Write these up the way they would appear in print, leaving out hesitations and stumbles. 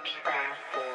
track for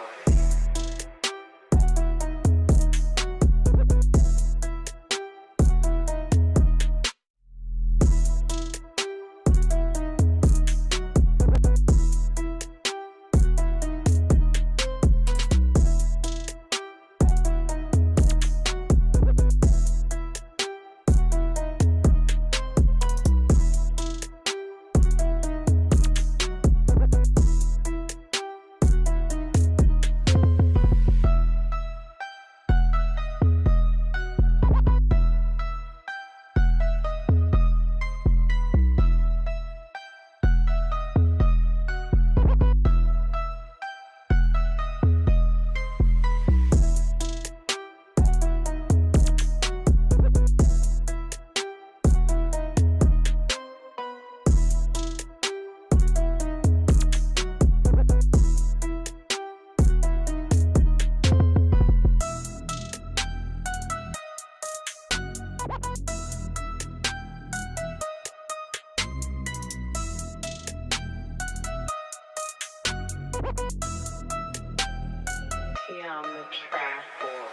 on the track for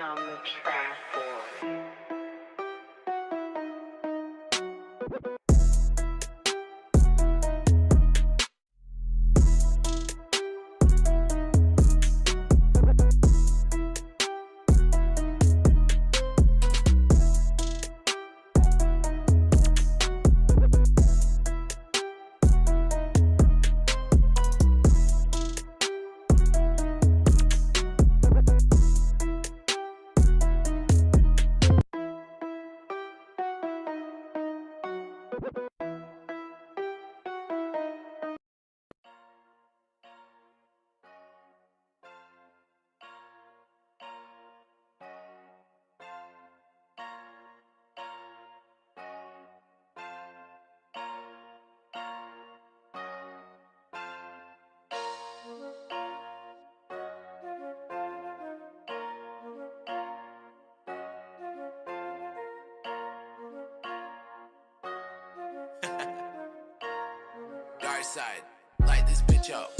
on the track for Dark side, light this bitch up.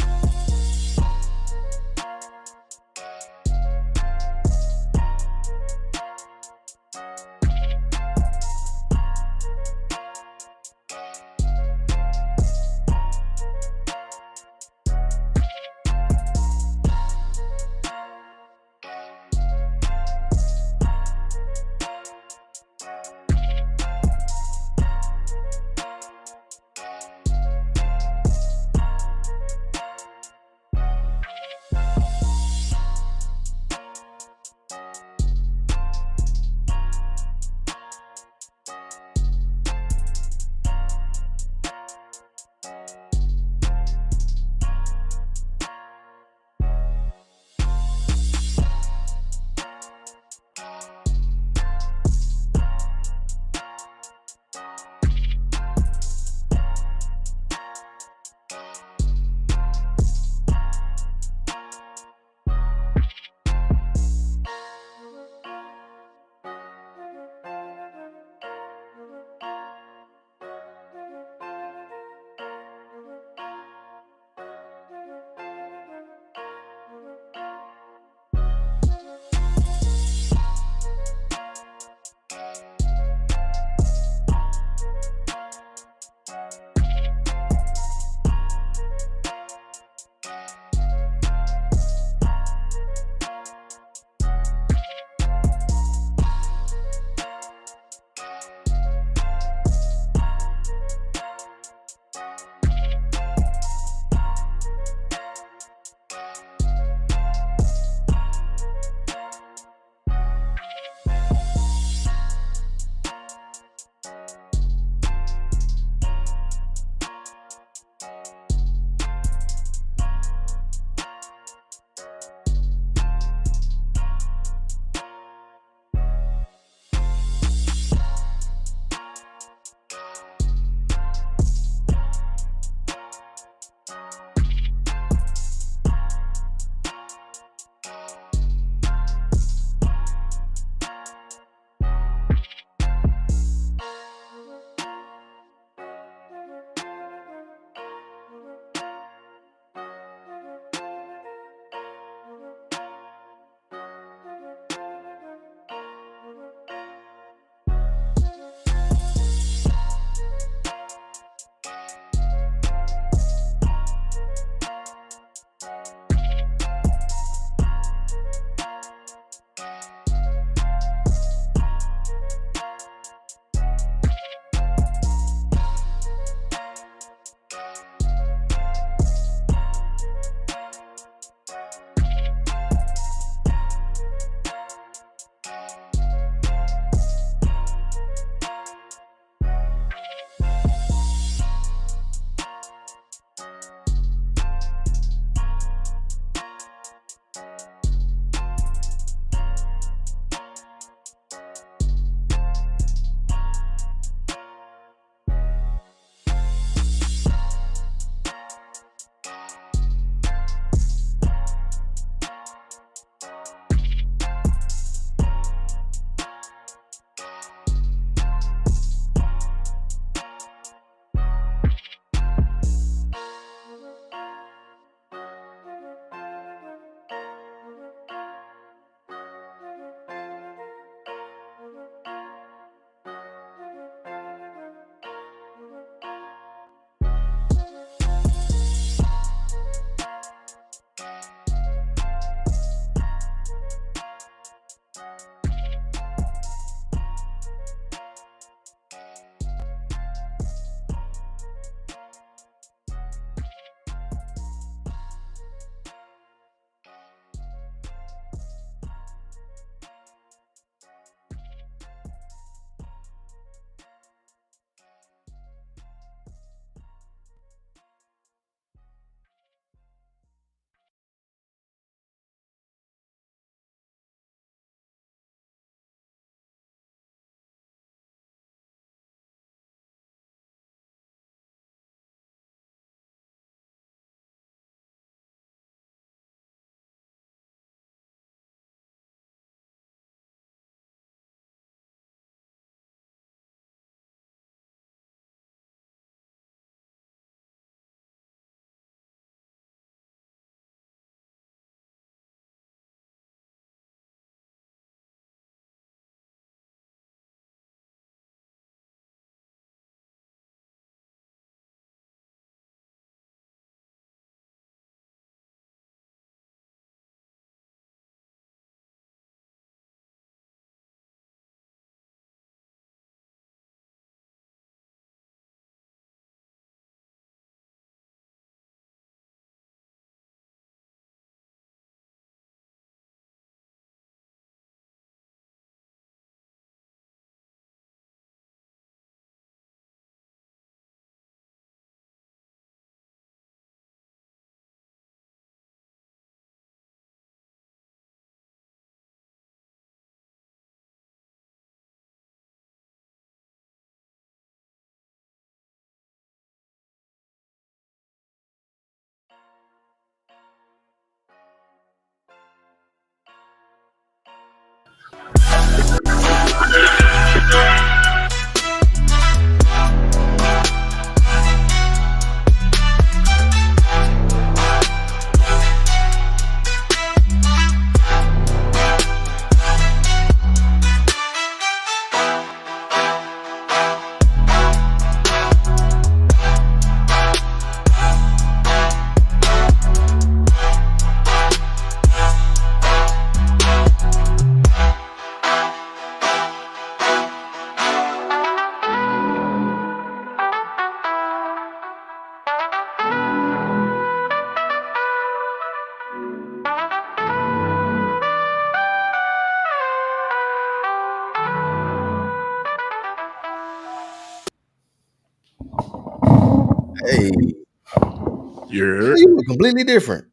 Yeah. You look completely different.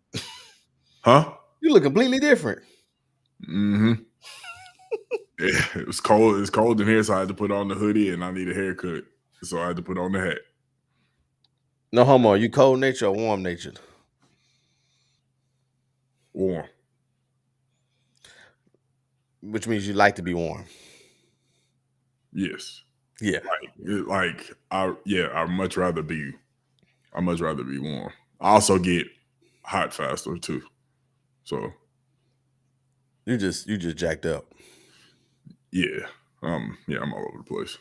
Huh? You look completely different. Mm-hmm. Yeah, it was cold. It's cold in here, so I had to put on the hoodie, and I need a haircut, so I had to put on the hat. No homo. Are you cold natured or warm natured? Warm. Which means you like to be warm. Yes. Yeah. I'd much rather be warm. I also get hot faster too. So You just jacked up. yeah. I'm all over the place.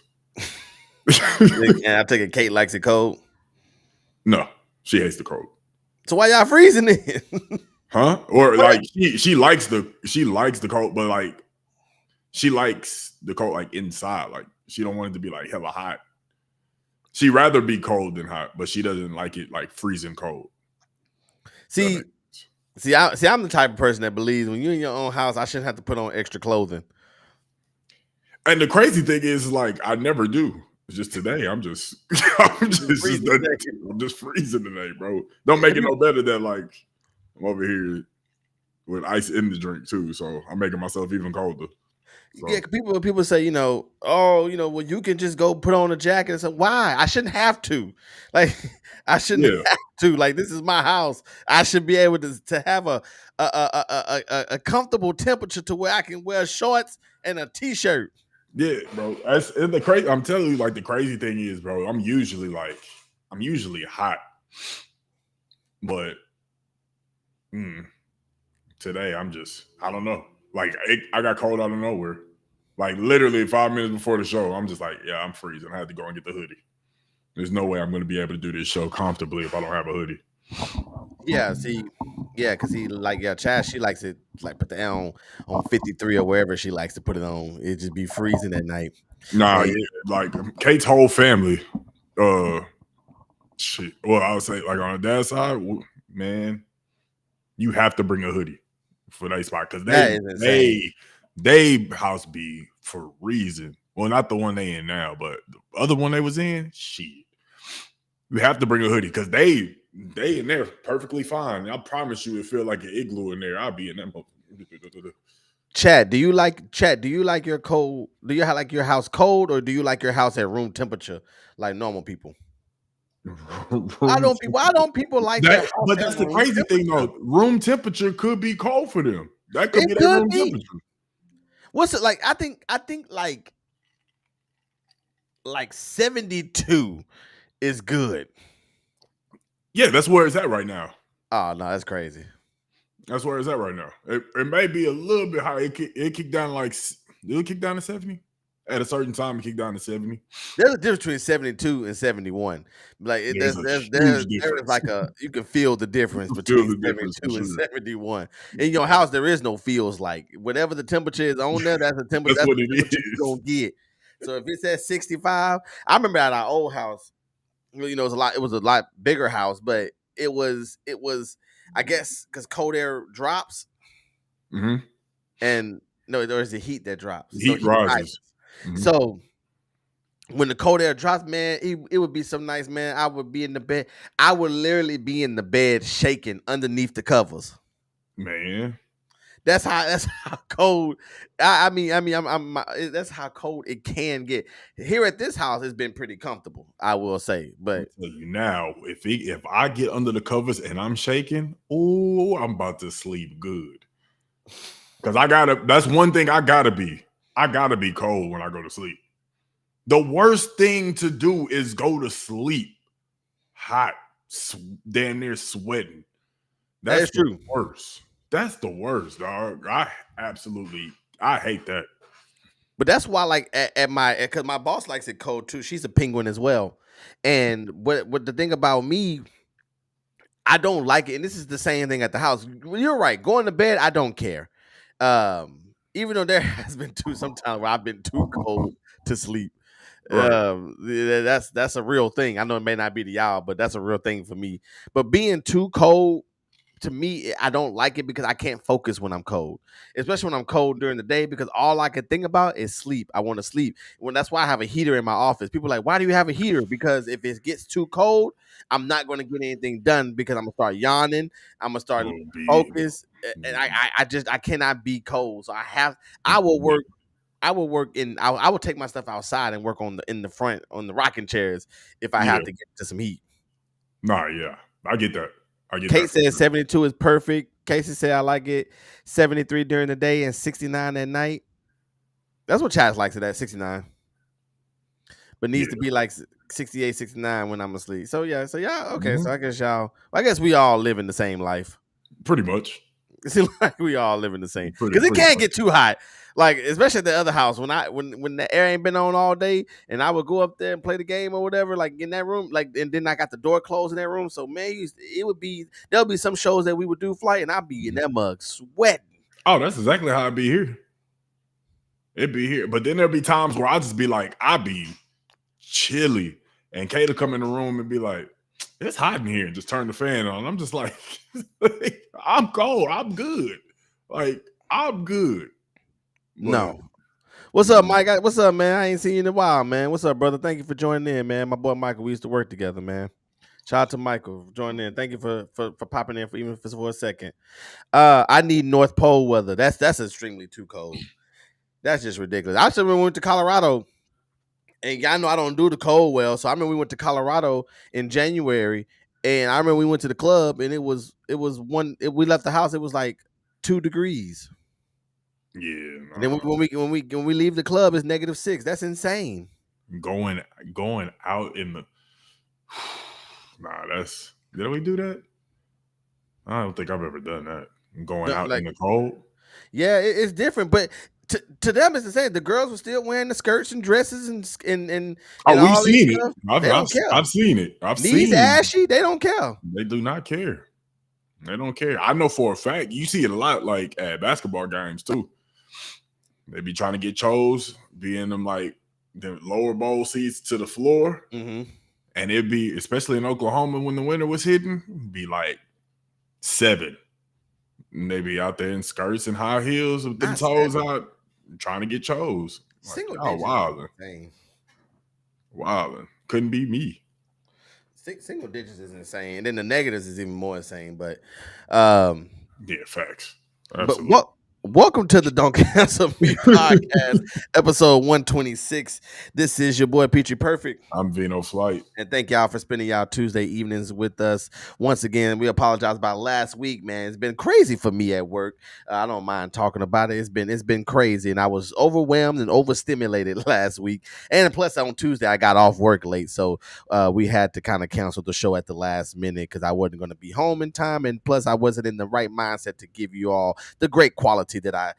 And I take it Kate likes it cold. No, she hates the cold. So why y'all freezing it? Huh? Or like she likes the cold, but like she likes the cold like inside. Like she don't want it to be like hella hot. She'd rather be cold than hot, but she doesn't like it like freezing cold. See, I'm the type of person that believes when you're in your own house, I shouldn't have to put on extra clothing. And the crazy thing is, like, I never do. It's just today. I'm just freezing today, bro. Don't make it no better that like I'm over here with ice in the drink too, so I'm making myself even colder. So. Yeah, people say, well, you can just go put on a jacket and say, why? I shouldn't have to. Like, I shouldn't have to. Like, this is my house. I should be able to have a comfortable temperature to where I can wear shorts and a t-shirt. Yeah, bro. And the crazy. I'm telling you, like the crazy thing is, bro. I'm usually hot, but today I don't know. Like I got cold out of nowhere. Like literally 5 minutes before the show, I'm just like, yeah, I'm freezing. I had to go and get the hoodie. There's no way I'm going to be able to do this show comfortably if I don't have a hoodie. Yeah, because Chad, she likes it like put the L on 53 or wherever she likes to put it on. It just be freezing at night. Nah, like Kate's whole family. Shit. Well, I would say like on the dad's side, man, you have to bring a hoodie for that spot because they house be for reason. Well, not the one they in now, but the other one they was in, shit. You have to bring a hoodie because they in there perfectly fine. I promise you, it feel like an igloo in there. I'll be in that. Chad, do you like your cold? Do you like your house cold, or do you like your house at room temperature like normal people? Why don't people like that? But that's the crazy thing, though. Room temperature could be cold for them. That could be their room temperature. What's it like? I think like 72 is good. Yeah, that's where it's at right now. Oh no, that's crazy. That's where it's at right now. It may be a little bit high. It kicked down it'll kick down to 70. At a certain time, it kicked down to 70. There's a difference between 72 and 71. Like there's like you can feel the difference between 72 and 71. In your house, there is no feels. Like whatever the temperature is on there, that's the temperature. That's what it is. You're gonna get. So if it's at 65, I remember at our old house, it was a lot bigger house, but it was I guess because cold air drops, and there's the heat that drops. Heat rises. So when the cold air drops, man, it would be so nice, man. I would be in the bed. I would literally be in the bed shaking underneath the covers. Man, that's how cold. I mean, that's how cold it can get. Here at this house, it's been pretty comfortable, I will say. But I'll tell you now, if I get under the covers and I'm shaking, I'm about to sleep good. Because that's one thing I gotta be. I gotta be cold when I go to sleep. The worst thing to do is go to sleep hot, damn near sweating. That's true. Worst. That's the worst, dog. I hate that. But that's why, like, because my boss likes it cold too. She's a penguin as well. And what the thing about me, I don't like it. And this is the same thing at the house. You're right. Going to bed, I don't care. Even though there has been sometimes where I've been too cold to sleep. Right. That's a real thing. I know it may not be to y'all, but that's a real thing for me. But being too cold to me, I don't like it because I can't focus when I'm cold, especially when I'm cold during the day because all I can think about is sleep. I want to sleep. That's why I have a heater in my office. People are like, why do you have a heater? Because if it gets too cold, I'm not going to get anything done because I'm gonna start yawning. I'm gonna start Will be focus, and I cannot be cold. So I will work. I will work in. I will take my stuff outside and work in the front on the rocking chairs if I Yeah. have to get to some heat. Nah, yeah. I get that. Kate said 72 is perfect. Casey said I like it. 73 during the day and 69 at night. That's what Chaz likes it at 69. But needs to be like 68, 69 when I'm asleep. So yeah, okay. So I guess we all live in the same life. Pretty much. It seems like we all live in the same because it can't get too hot. Like especially at the other house when the air ain't been on all day and I would go up there and play the game or whatever, like in that room, like and then I got the door closed in that room. So man, there'll be some shows that we would do flight and I'd be in that mug sweating. Oh, that's exactly how I'd be here. It'd be here, but then there'll be times where I just be like, I'd be chilly, and Kate will come in the room and be like, "It's hot in here," and just turn the fan on. I'm just like, I'm cold. I'm good. Like I'm good. But, no. What's up, Mike? What's up, man? I ain't seen you in a while, man. What's up, brother? Thank you for joining in, man. My boy Michael, we used to work together, man. Shout out to Michael for joining in. Thank you for popping in even for a second. I need North Pole weather. That's extremely too cold. That's just ridiculous. I remember we went to Colorado, and y'all know I don't do the cold well. So I remember we went to Colorado in January, and I remember we went to the club, and we left the house. It was like 2 degrees. Yeah. And then when we leave the club, it's -6. That's insane. Going out in the did we do that? I don't think I've ever done that. Going out in the cold. Yeah, it's different, but to them it's the same. The girls were still wearing the skirts and dresses and we've seen it. They don't care. I've seen it. Knees ashy, they don't care. They do not care. They don't care. I know for a fact you see it a lot, like at basketball games too. They be trying to get chose, be in them like the lower bowl seats to the floor, and it'd be, especially in Oklahoma when the winter was hitting, be like 7. And they be out there in skirts and high heels with them toes out, trying to get chose. Like, wildin'. Couldn't be me. Single digits is insane, and then the negatives is even more insane. But yeah, facts. Absolutely. But welcome to the Don't Cancel Me podcast, episode 126. This is your boy Peachy Perfect. I'm Vino Flight. And thank y'all for spending y'all Tuesday evenings with us. Once again, we apologize about last week, man. It's been crazy for me at work. I don't mind talking about it. It's been crazy, and I was overwhelmed and overstimulated last week. And plus, on Tuesday, I got off work late, so we had to kind of cancel the show at the last minute because I wasn't going to be home in time, and plus, I wasn't in the right mindset to give you all the great quality that I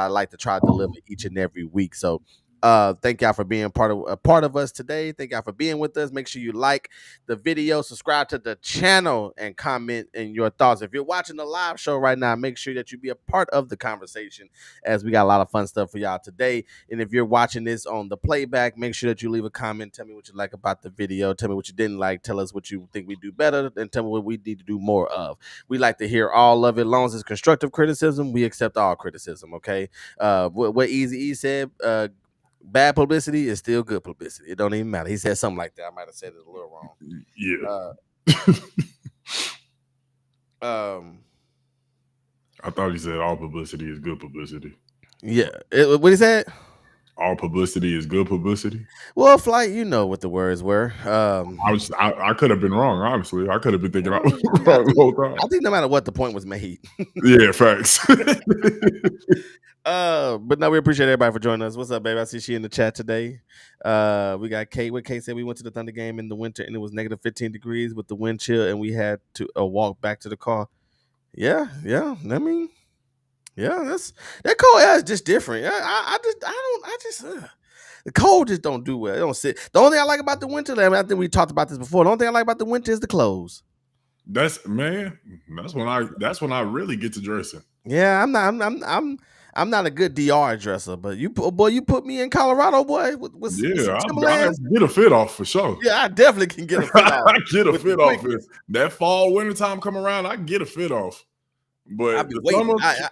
like to try to deliver each and every week. So thank y'all for being part of us today. Thank y'all for being with us. Make sure you like the video, subscribe to the channel, and comment in your thoughts. If you're watching the live show right now, make sure that you be a part of the conversation, as we got a lot of fun stuff for y'all today. And if you're watching this on the playback, make sure that you leave a comment. Tell me what you like about the video. Tell me what you didn't like. Tell us what you think we do better, and tell me what we need to do more of. We like to hear all of it. As long as it's constructive criticism, we accept all criticism. Okay. What Easy E said, bad publicity is still good publicity. It don't even matter. He said something like that. I might have said it a little wrong. Yeah. I thought he said all publicity is good publicity. Yeah. What he said? All publicity is good publicity. Well, Flight, you know what the words were. I could have been wrong, honestly. I could have been thinking I was wrong the whole time. I think no matter what, the point was made. Yeah, facts. But no, we appreciate everybody for joining us. What's up, baby? I see she in the chat today. We got Kate. What Kate said, we went to the Thunder game in the winter and it was -15 degrees with the wind chill, and we had to walk back to the car. Yeah. I mean, yeah, that cold air is just different. The cold just don't do well. It don't sit. The only thing I like about the winter, I think we talked about this before. The only thing I like about the winter is the clothes. That's when I really get to dressing. Yeah, I'm not a good DR dresser, but you put me in Colorado, boy, with some Yeah, I Timberlands. get a fit off for sure. Yeah, I definitely can get a fit off I get a with the fit off. If quickness. that fall winter time come around, I get a fit off. I'll But be the waiting. summer,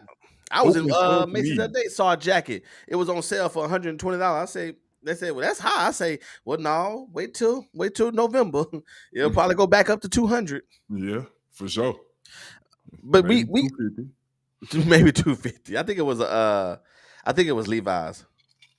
I was in open store to Macy's me. that day, saw a jacket. It was on sale for $120. I say, they said, well, that's high. I say, well, no, wait till November. It'll probably go back up to 200. Yeah, for sure. But Maybe we 250. maybe 250. I think it was Levi's.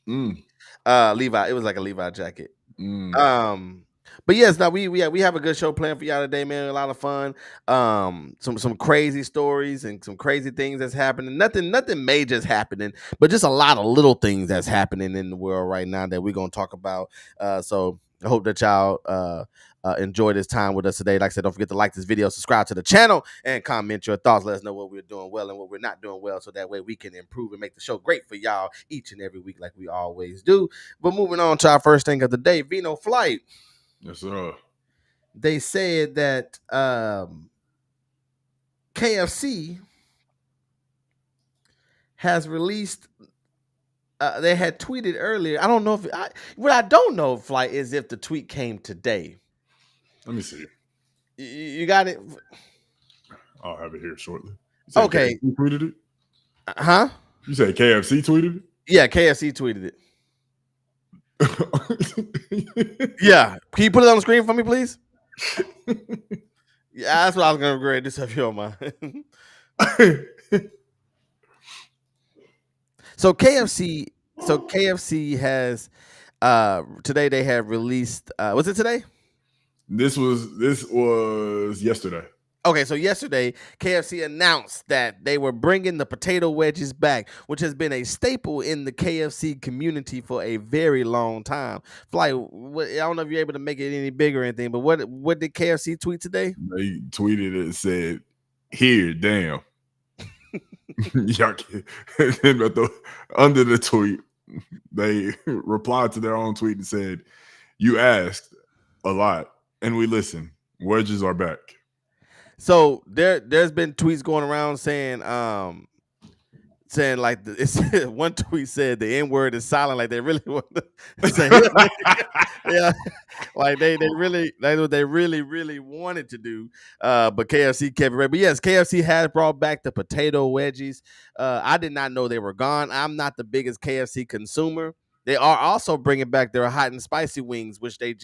Mm, Levi. It was like a Levi jacket. mm. But yes, now we have a good show planned for y'all today, man. A lot of fun. Some crazy stories and some crazy things that's happening. Nothing major is happening, but just a lot of little things that's happening in the world right now that we're gonna talk about. So I hope that y'all enjoy this time with us today. Like I said, don't forget to like this video, subscribe to the channel, and comment your thoughts. Let us know what we're doing well and what we're not doing well, so that way we can improve and make the show great for y'all each and every week, like we always do. But moving on to our first thing of the day, Vino Flight. Yes, sir. They said that KFC has released. They had tweeted earlier. I don't know if what I don't know, Flight, is if the tweet came today. Let me see. You got it, I'll have it here shortly. You said okay? KFC tweeted it. Huh? You said KFC tweeted Yeah, KFC tweeted it. it. Yeah, can you put it on the screen for me, please? Yeah, that's what I was gonna grade this if you don't mind. So KFC has today they have released was it today? This was yesterday. Okay, so yesterday KFC announced that they were bringing the potato wedges back, which has been a staple in the KFC community for a very long time. Fly, I don't know if you're able to make it any bigger or anything, but what did KFC tweet today? They tweeted it and said, "Here, damn." Y'all under the tweet, they replied to their own tweet and said, "You asked a lot, and we listened. Wedges are back." So there's been tweets going around saying like one tweet said the N word is silent, like they really want to say yeah, like they really that's what they really wanted to do, but KFC kept it right. But yes, KFC has brought back the potato wedgies. I did not know they were gone. I'm not the biggest KFC consumer. They are also bringing back their hot and spicy wings, which they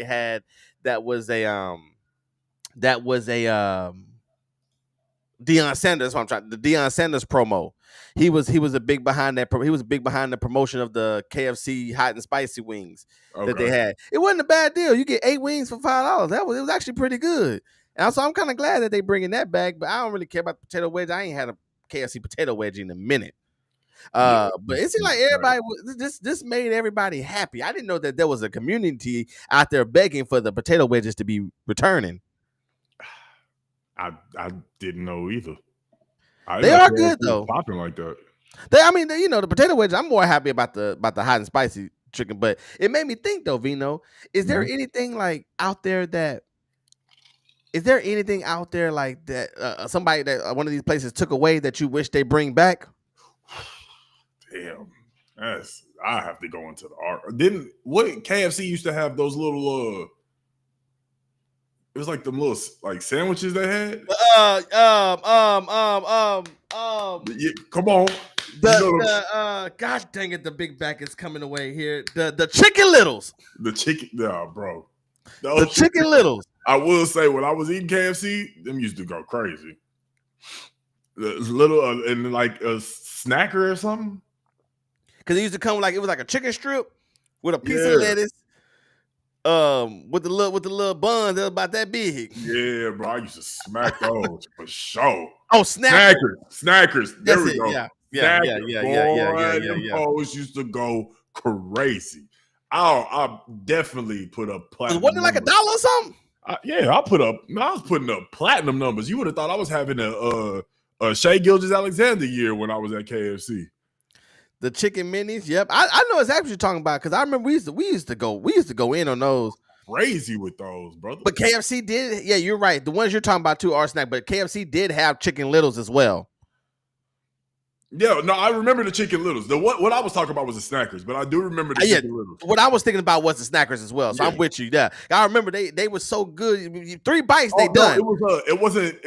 had. That was a Deion Sanders. That's what I'm trying. The Deion Sanders promo. He was a big behind that. He was big behind the promotion of the KFC hot and spicy wings that they had. It wasn't a bad deal. You get 8 wings for $5. It was actually pretty good. And so I'm kind of glad that they bringing that back. But I don't really care about the potato wedge. I ain't had a KFC potato wedge in a minute. But it seemed like everybody this made everybody happy. I didn't know that there was a community out there begging for the potato wedges to be returning. I didn't know either. They are good though. Popping like that. The potato wedge. I'm more happy about the hot and spicy chicken, but it made me think though, Vino. Is there anything like out there that? Is there anything out there like that? Somebody that one of these places took away that you wish they bring back? Damn, I have to go into the art. What KFC used to have those little it was like them little like sandwiches they had. Yeah, come on. God dang it, the big back is coming away here. The chicken littles. The chicken, bro. The chicken littles. I will say when I was eating KFC, them used to go crazy. The little and like a snacker or something. Because it used to come it was like a chicken strip with a piece of lettuce. With the little buns that was about that big. Yeah, bro. I used to smack those for sure. Oh, snackers. There we go. Yeah. Those used to go crazy. I definitely put up platinum. Wasn't it like $1 or something? I was putting up platinum numbers. You would have thought I was having a Shea Gilgeous-Alexander year when I was at KFC. The chicken minis, yep. I know exactly what you're talking about because I remember we used to go in on those. Crazy with those, brother. But KFC did, yeah, you're right. The ones you're talking about too are snack, but KFC did have chicken littles as well. Yeah, no, I remember the chicken littles. What I was talking about was the snackers, but I do remember the Yeah, chicken littles. what I was thinking about was the snackers as well. So I'm Yeah. with you. Yeah, I remember they were so good. 3 bites Oh they no, done. it wasn't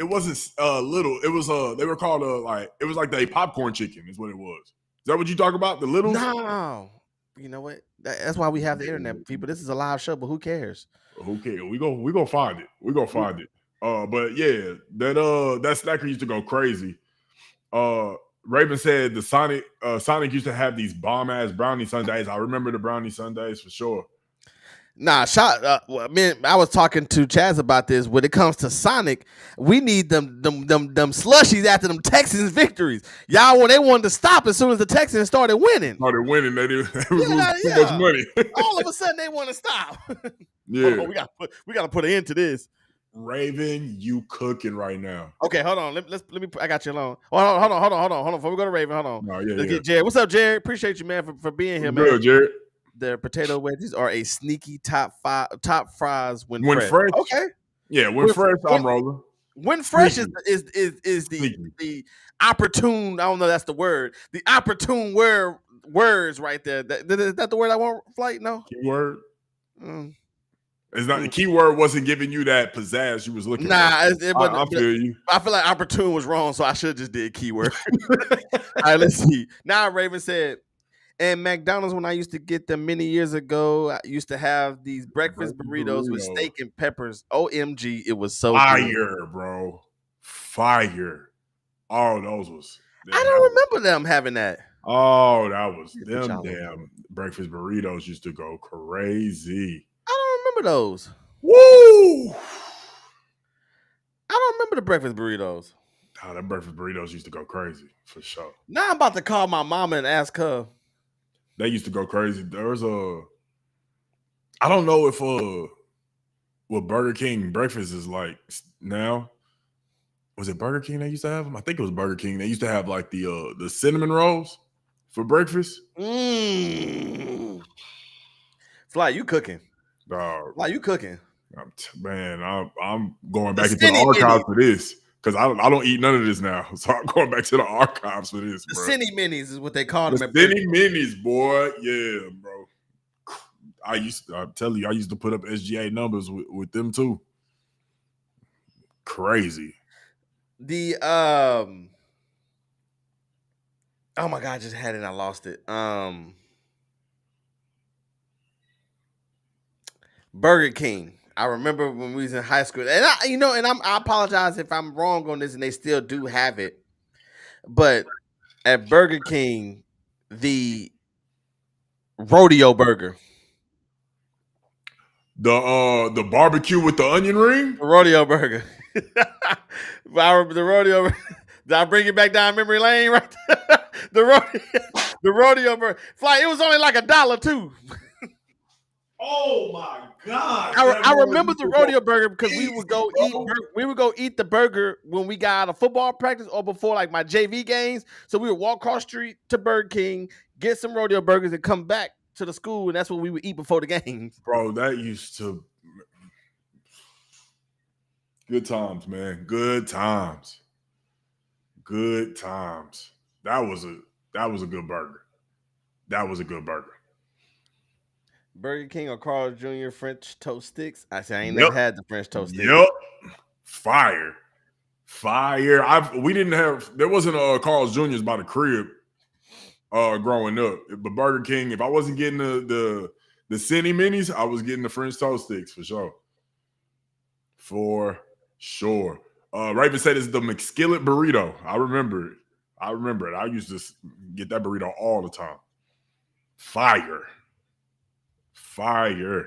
little. It was they were called like it was like the popcorn chicken is what it was. Is that what you talk about? The littles? No, you know what? That's why we have the internet, people. This is a live show, but who cares? Who cares? We gonna find it. We gonna find it. But yeah, that snacker used to go crazy. Raven said the Sonic used to have these bomb ass brownie sundaes. I remember the brownie sundaes for sure. Nah, man, I was talking to Chaz about this. When it comes to Sonic, we need them slushies after them Texans victories. Y'all, they wanted to stop as soon as the Texans started winning. Started winning, they was losing too much money. All of a sudden, they want to stop. Yeah, we got to put an end to this. Raven, you cooking right now? Okay, hold on. Let me. I got you alone. Hold on. Before we go to Raven, hold on. No, Let's get Jared. What's up, Jared? Appreciate you, man, for being here, man. Good, Jared. The potato wedges are a sneaky top fries when fresh. Okay. Yeah, when fresh, I'm rolling. When fresh is the opportune. I don't know that's the word. The opportune words right there. Is that the word I want? Flight? No. Keyword. It's not the keyword. Wasn't giving you that pizzazz you was looking. Nah, I feel you. I feel like opportune was wrong, so I should have just did keyword. All right, let's see. Now Raven said. And McDonald's, when I used to get them many years ago, I used to have these breakfast burritos with steak and peppers. OMG, it was so fire, good. Bro. Fire. Oh, those was. I don't remember them having that. Oh, that was them damn breakfast burritos used to go crazy. I don't remember those. Woo! I don't remember the breakfast burritos. Oh, that breakfast burritos used to go crazy for sure. Now I'm about to call my mama and ask her. They used to go crazy. There was I don't know if what Burger King breakfast is like now. Was it Burger King they used to have them? I think it was Burger King. They used to have like the cinnamon rolls for breakfast. Fly, you cooking? Fly, you cooking? I'm going back into the archives for this. Because I don't eat none of this now. So I'm going back to the archives for this, bro. The Cinny Minis is what they call them. The Cinny Minis, boy. Yeah, bro. I tell you, I used to put up SGA numbers with them too. Crazy. Oh my God, I just had it. I lost it. Burger King. I remember when we was in high school, and I apologize if I'm wrong on this, and they still do have it. But at Burger King, the rodeo burger, the barbecue with the onion ring, the rodeo burger. I remember the rodeo. Did I bring it back down memory lane right there? the rodeo burger. Fly. It was only like $1 too. Oh my God! I remember the rodeo burger because we would go eat the burger when we got out of football practice or before like my JV games. So we would walk across the street to Burger King, get some rodeo burgers, and come back to the school, and that's what we would eat before the games. Bro, that used to good times, man. Good times. Good times. That was a good burger. That was a good burger. Burger King or Carl's Jr. French toast sticks. I never had the French toast sticks. Yep. Fire. There wasn't a Carl's Jr.'s by the crib growing up. But Burger King, if I wasn't getting the Cinny Minis, I was getting the French toast sticks for sure. For sure. Raven said it's the McSkillet burrito. I remember it. I used to get that burrito all the time. Fire. Oh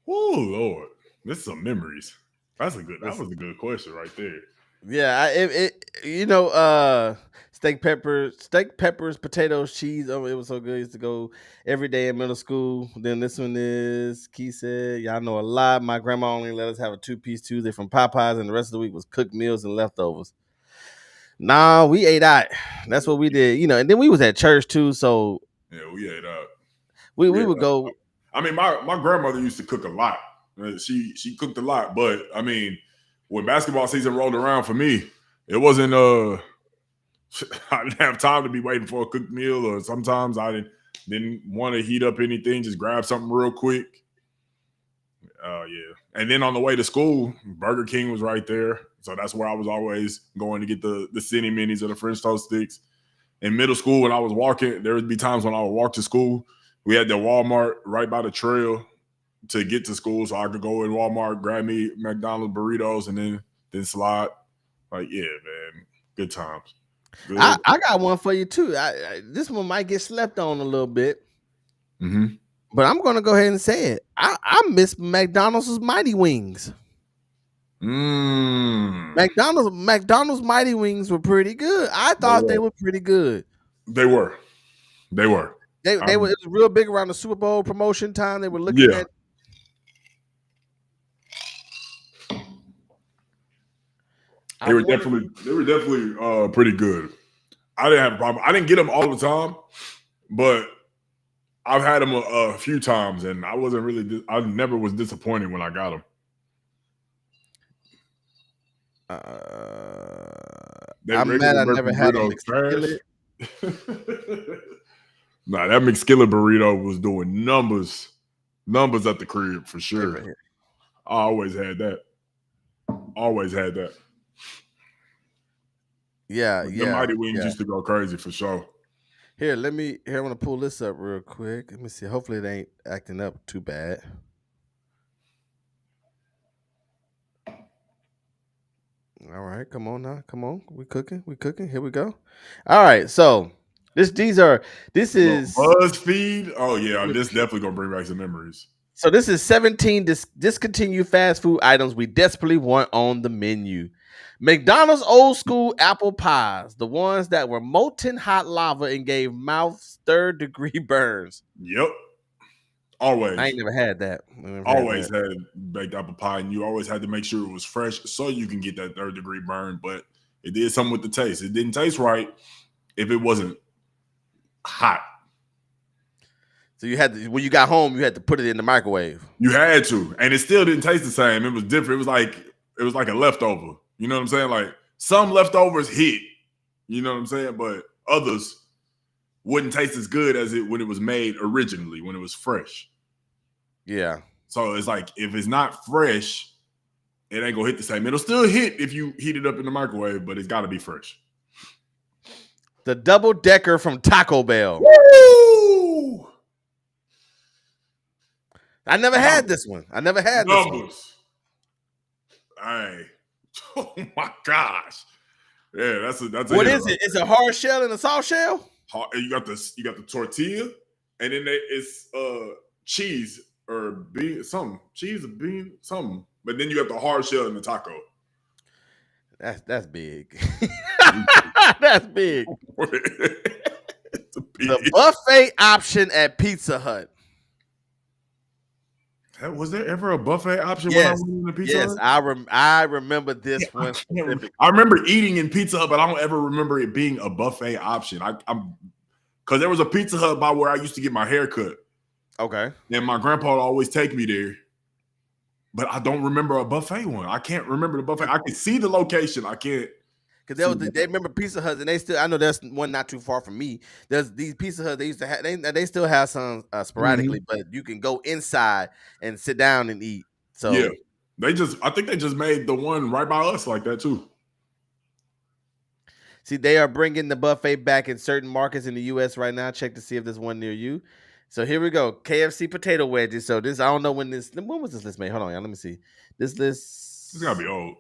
Lord, this is some memories. That was a good question right there. Yeah, steak peppers, potatoes, cheese. Oh, it was so good. I used to go every day in middle school. Then this one is Key said, y'all know a lot. My grandma only let us have a 2-piece Tuesday from Popeyes, and the rest of the week was cooked meals and leftovers. Nah, we ate out. That's what we did. And then we was at church too. So yeah, we ate out. We would go. I mean, my grandmother used to cook a lot. She cooked a lot, but I mean, when basketball season rolled around for me, it wasn't I didn't have time to be waiting for a cooked meal, or sometimes I didn't want to heat up anything. Just grab something real quick. Yeah. And then on the way to school, Burger King was right there. So that's where I was always going to get the cine minis or the French toast sticks. In middle school, when I was walking, there would be times when I would walk to school. We had the Walmart right by the trail to get to school. So I could go in Walmart, grab me McDonald's burritos, and then slide. Like, yeah, man. Good times. Good. I got one for you too. This one might get slept on a little bit. Mm-hmm. But I'm gonna go ahead and say it. I miss McDonald's Mighty Wings. McDonald's Mighty Wings were pretty good. I thought they were pretty good. They were. They were. They were. It was real big around the Super Bowl promotion time. They were looking at. They were definitely pretty good. I didn't have a problem. I didn't get them all the time, but I've had them a few times, and I wasn't really. I never was disappointed when I got them. I'm mad I never had them. Nah, that McSkillet burrito was doing numbers at the crib for sure. I always had that. Yeah, the Mighty Wings used to go crazy for sure. Here, I'm gonna pull this up real quick. Let me see. Hopefully it ain't acting up too bad. All right, come on now. Come on. We cooking. Here we go. All right, so this is BuzzFeed. Oh yeah, this definitely gonna bring back some memories. So this is 17 discontinued fast food items we desperately want on the menu. McDonald's old school apple pies, the ones that were molten hot lava and gave mouths third-degree burns. Yep. Always. I ain't never had that. Always had baked apple pie, and you always had to make sure it was fresh so you can get that third-degree burn. But it did something with the taste. It didn't taste right if it wasn't hot. So you had to, when you got home, you had to put it in the microwave. You had to, and it still didn't taste the same. It was different. It was like a leftover. You know what I'm saying? Like some leftovers hit. You know what I'm saying? But others wouldn't taste as good as it when it was made originally, when it was fresh. Yeah. So it's like if it's not fresh, it ain't gonna hit the same. It'll still hit if you heat it up in the microwave, but it's got to be fresh. The double decker from Taco Bell. Woo! I never had this one. This one. Hey. Oh my gosh. Yeah, that's what is it? It's a hard shell and a soft shell? You got the tortilla, and then it's cheese or bean, something. Cheese or bean, something. But then you got the hard shell and the taco. That's big. That's big. The buffet option at Pizza Hut. Was there ever a buffet option yes. when I went to Pizza Hut? Yes, I remember this one. I remember eating in Pizza Hut, but I don't ever remember it being a buffet option. I'm because there was a Pizza Hut by where I used to get my hair cut. Okay. And my grandpa would always take me there. But I don't remember a buffet one. I can't remember the buffet. I can see the location. I can't. Because they remember Pizza Hut, and I know there's one not too far from me. There's these Pizza Hut they used to have. They still have some sporadically, but you can go inside and sit down and eat. So yeah, I think they just made the one right by us like that too. See, they are bringing the buffet back in certain markets in the U.S. right now. Check to see if there's one near you. So here we go. KFC potato wedges. So this, I don't know when was this list made? Hold on, y'all. Let me see. This list. It's gotta be old.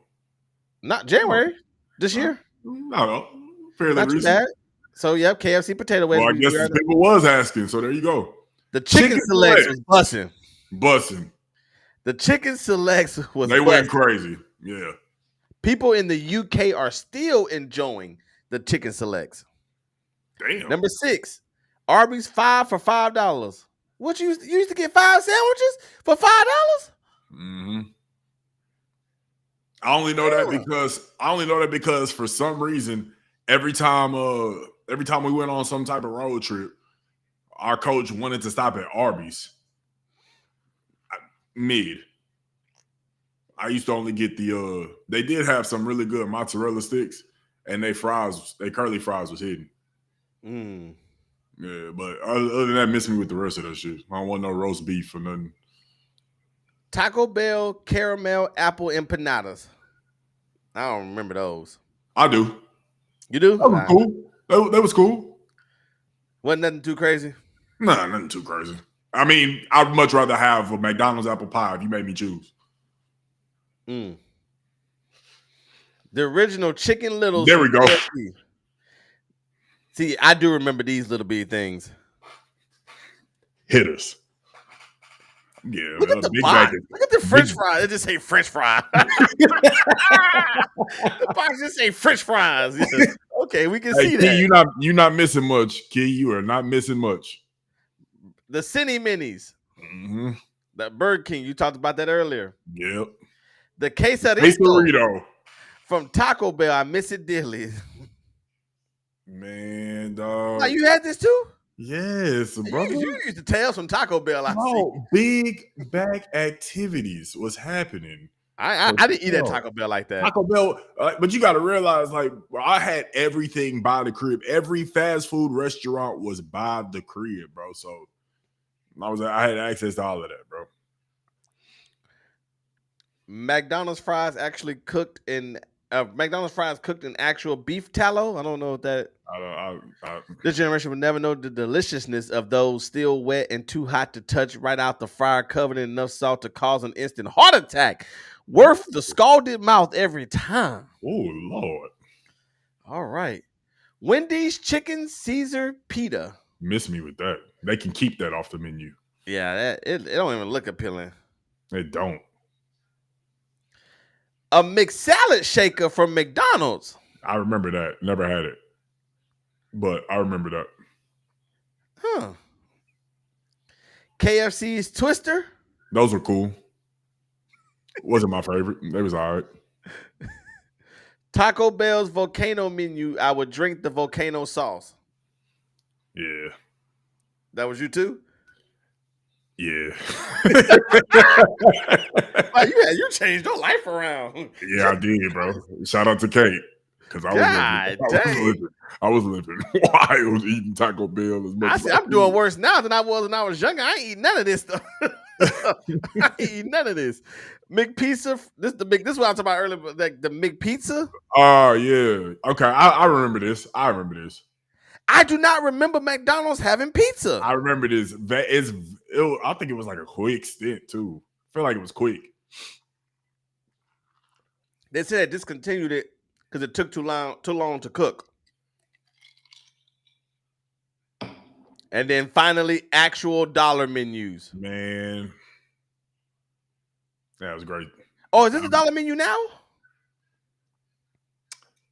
Not January. This year? No, fairly not recent. Too bad. So yep, KFC potato wedges. Well, I guess people was asking. So there you go. The chicken selects was bussing. The chicken selects was they went crazy. Yeah. People in the UK are still enjoying the chicken selects. Damn. Number 6, Arby's 5 for $5. What you used to get 5 sandwiches for $5? Mm-hmm. I only know that because for some reason, every time we went on some type of road trip, our coach wanted to stop at Arby's. I used to only get they did have some really good mozzarella sticks, and they curly fries was hidden. Mm. Yeah, but other than that, miss me with the rest of that shit. I don't want no roast beef or nothing. Taco Bell caramel apple empanadas. I don't remember those. I do. You do? That was cool. That was cool. Wasn't nothing too crazy. Nah, nothing too crazy. I mean, I'd much rather have a McDonald's apple pie if you made me choose. Mm. The original Chicken Littles. There we go. KFC. See, I do remember these little bitty things. Hitters. Yeah, Look at the big box. bag. Look at the French fries. It just say French fry. The box just say French fries. Yes. Okay, we can see Key, that. you're not missing much, Key. You are not missing much. The Cine Minis. Mm-hmm. The Burger King. You talked about that earlier. Yep. The quesadilla Quesarito. from Taco Bell. I miss it dearly. Man, dog. Now, you had this too? Yes, brother. You used to tell from Taco Bell. I see. Big back activities was happening. I didn't eat at Taco Bell like that. Taco Bell, but you got to realize, like, I had everything by the crib. Every fast food restaurant was by the crib, bro. So I had access to all of that, bro. McDonald's fries actually cooked in actual beef tallow. I don't know if that. This generation would never know the deliciousness of those still wet and too hot to touch right out the fryer, covered in enough salt to cause an instant heart attack. Worth the scalded mouth every time. Oh, Lord. All right. Wendy's chicken Caesar pita. Miss me with that. They can keep that off the menu. Yeah, it don't even look appealing. They don't. A McSalad shaker from McDonald's. I remember that. Never had it. But I remember that. Huh. KFC's Twister. Those were cool. Wasn't my favorite. They was all right. Taco Bell's volcano menu. I would drink the volcano sauce. Yeah. That was you too? Yeah. Oh, you changed your life around. Yeah, I did, bro. Shout out to Kate. Because I was living wild eating Taco Bell as much as I'm doing worse now than I was when I was younger. I ain't eating none of this stuff. I ain't eating none of this. McPizza. This is what I was talking about earlier, like the McPizza. Oh, yeah. Okay. I remember this. I do not remember McDonald's having pizza. I remember this. I think it was like a quick stint too. I feel like it was quick. They said it discontinued it because it took too long to cook. And then finally, actual dollar menus. Man, that was great. Oh, is this a dollar menu now?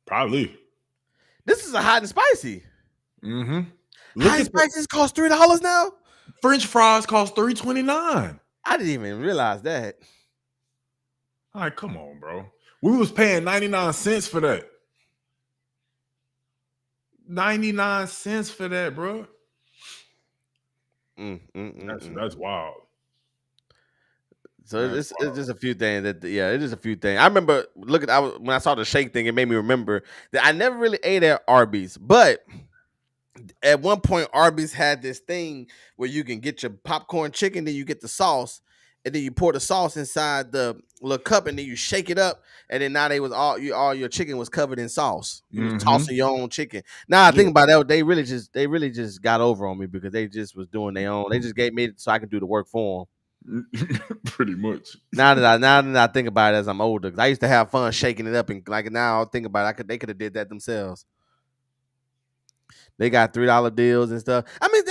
Probably. This is a hot and spicy. Mm-hmm. Hot and spices cost $3 now? French fries cost $3.29. I didn't even realize that. All right, come on, bro. We was paying 99 cents for that. 99 cents for that, bro. That's wild. So it's just a few things it is a few things. I remember when I saw the shake thing, it made me remember that I never really ate at Arby's, but at one point Arby's had this thing where you can get your popcorn chicken, then you get the sauce, and then you pour the sauce inside the little cup, and then you shake it up, and then now all your chicken was covered in sauce. You was tossing your own chicken. Now I think about that, they really just got over on me because they just was doing their own. They just made it so I could do the work for them. Pretty much. Now that I think about it as I'm older, because I used to have fun shaking it up, and like now I think about it, they could have did that themselves. They got $3 deals and stuff. I mean,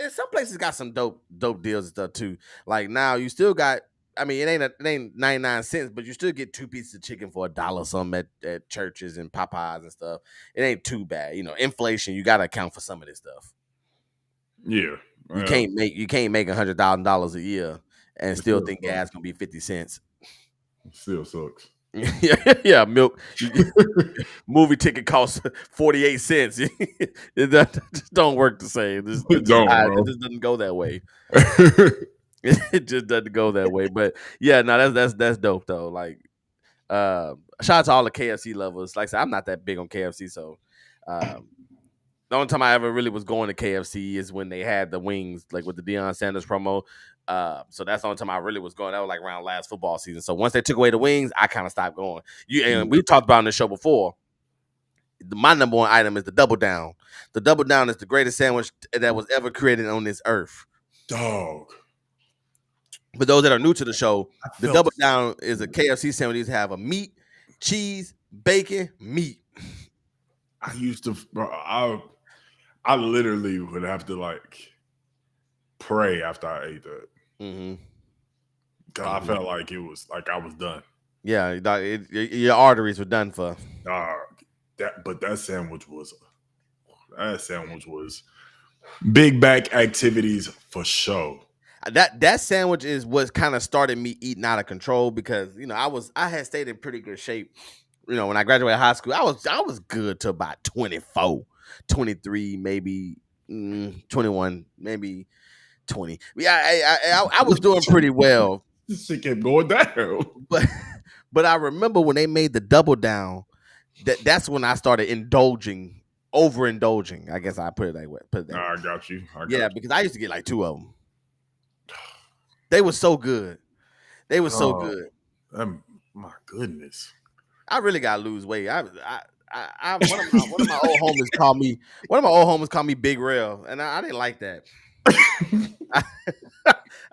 and some places got some dope deals and stuff too. Like now, you still got. I mean, it ain't 99 cents, but you still get 2 pieces of chicken for $1 something at churches and Popeyes and stuff. It ain't too bad, Inflation, you got to account for some of this stuff. Yeah, you can't make $100,000 a year and still think gas gonna be 50 cents. It still sucks. Yeah, milk. Movie ticket costs 48 cents. It just don't work the same. It doesn't go that way. It just doesn't go that way. But yeah, no, that's dope though. Like, Shout out to all the KFC lovers. Like I said, I'm not that big on KFC, so the only time I ever really was going to KFC is when they had the wings, like with the Deion Sanders promo. So that's the only time I really was going. That was like around last football season. So once they took away the wings, I kind of stopped going. And we talked about on the show before. My number one item is the double down. The double down is the greatest sandwich that was ever created on this earth. Dog. For those that are new to the show, the felt- double down is a KFC sandwich. These have a meat, cheese, bacon, meat. I used to, bro, I literally would have to like pray after I ate that. Mm-hmm. Cause I felt like it was like I was done. Yeah, your arteries were done for. But that sandwich was big back activities for sure. That sandwich is what kind of started me eating out of control because I had stayed in pretty good shape. When I graduated high school, I was good to about 24, 23, maybe 21, maybe 20. Yeah, I was doing pretty well. This shit kept going down. But I remember when they made the double down, that's when I started overindulging. I guess I put it that way. I got you. Because I used to get like 2 of them. They were so good. They were so good. My goodness. I really gotta lose weight. One of my old homies called me Big Rail, and I didn't like that.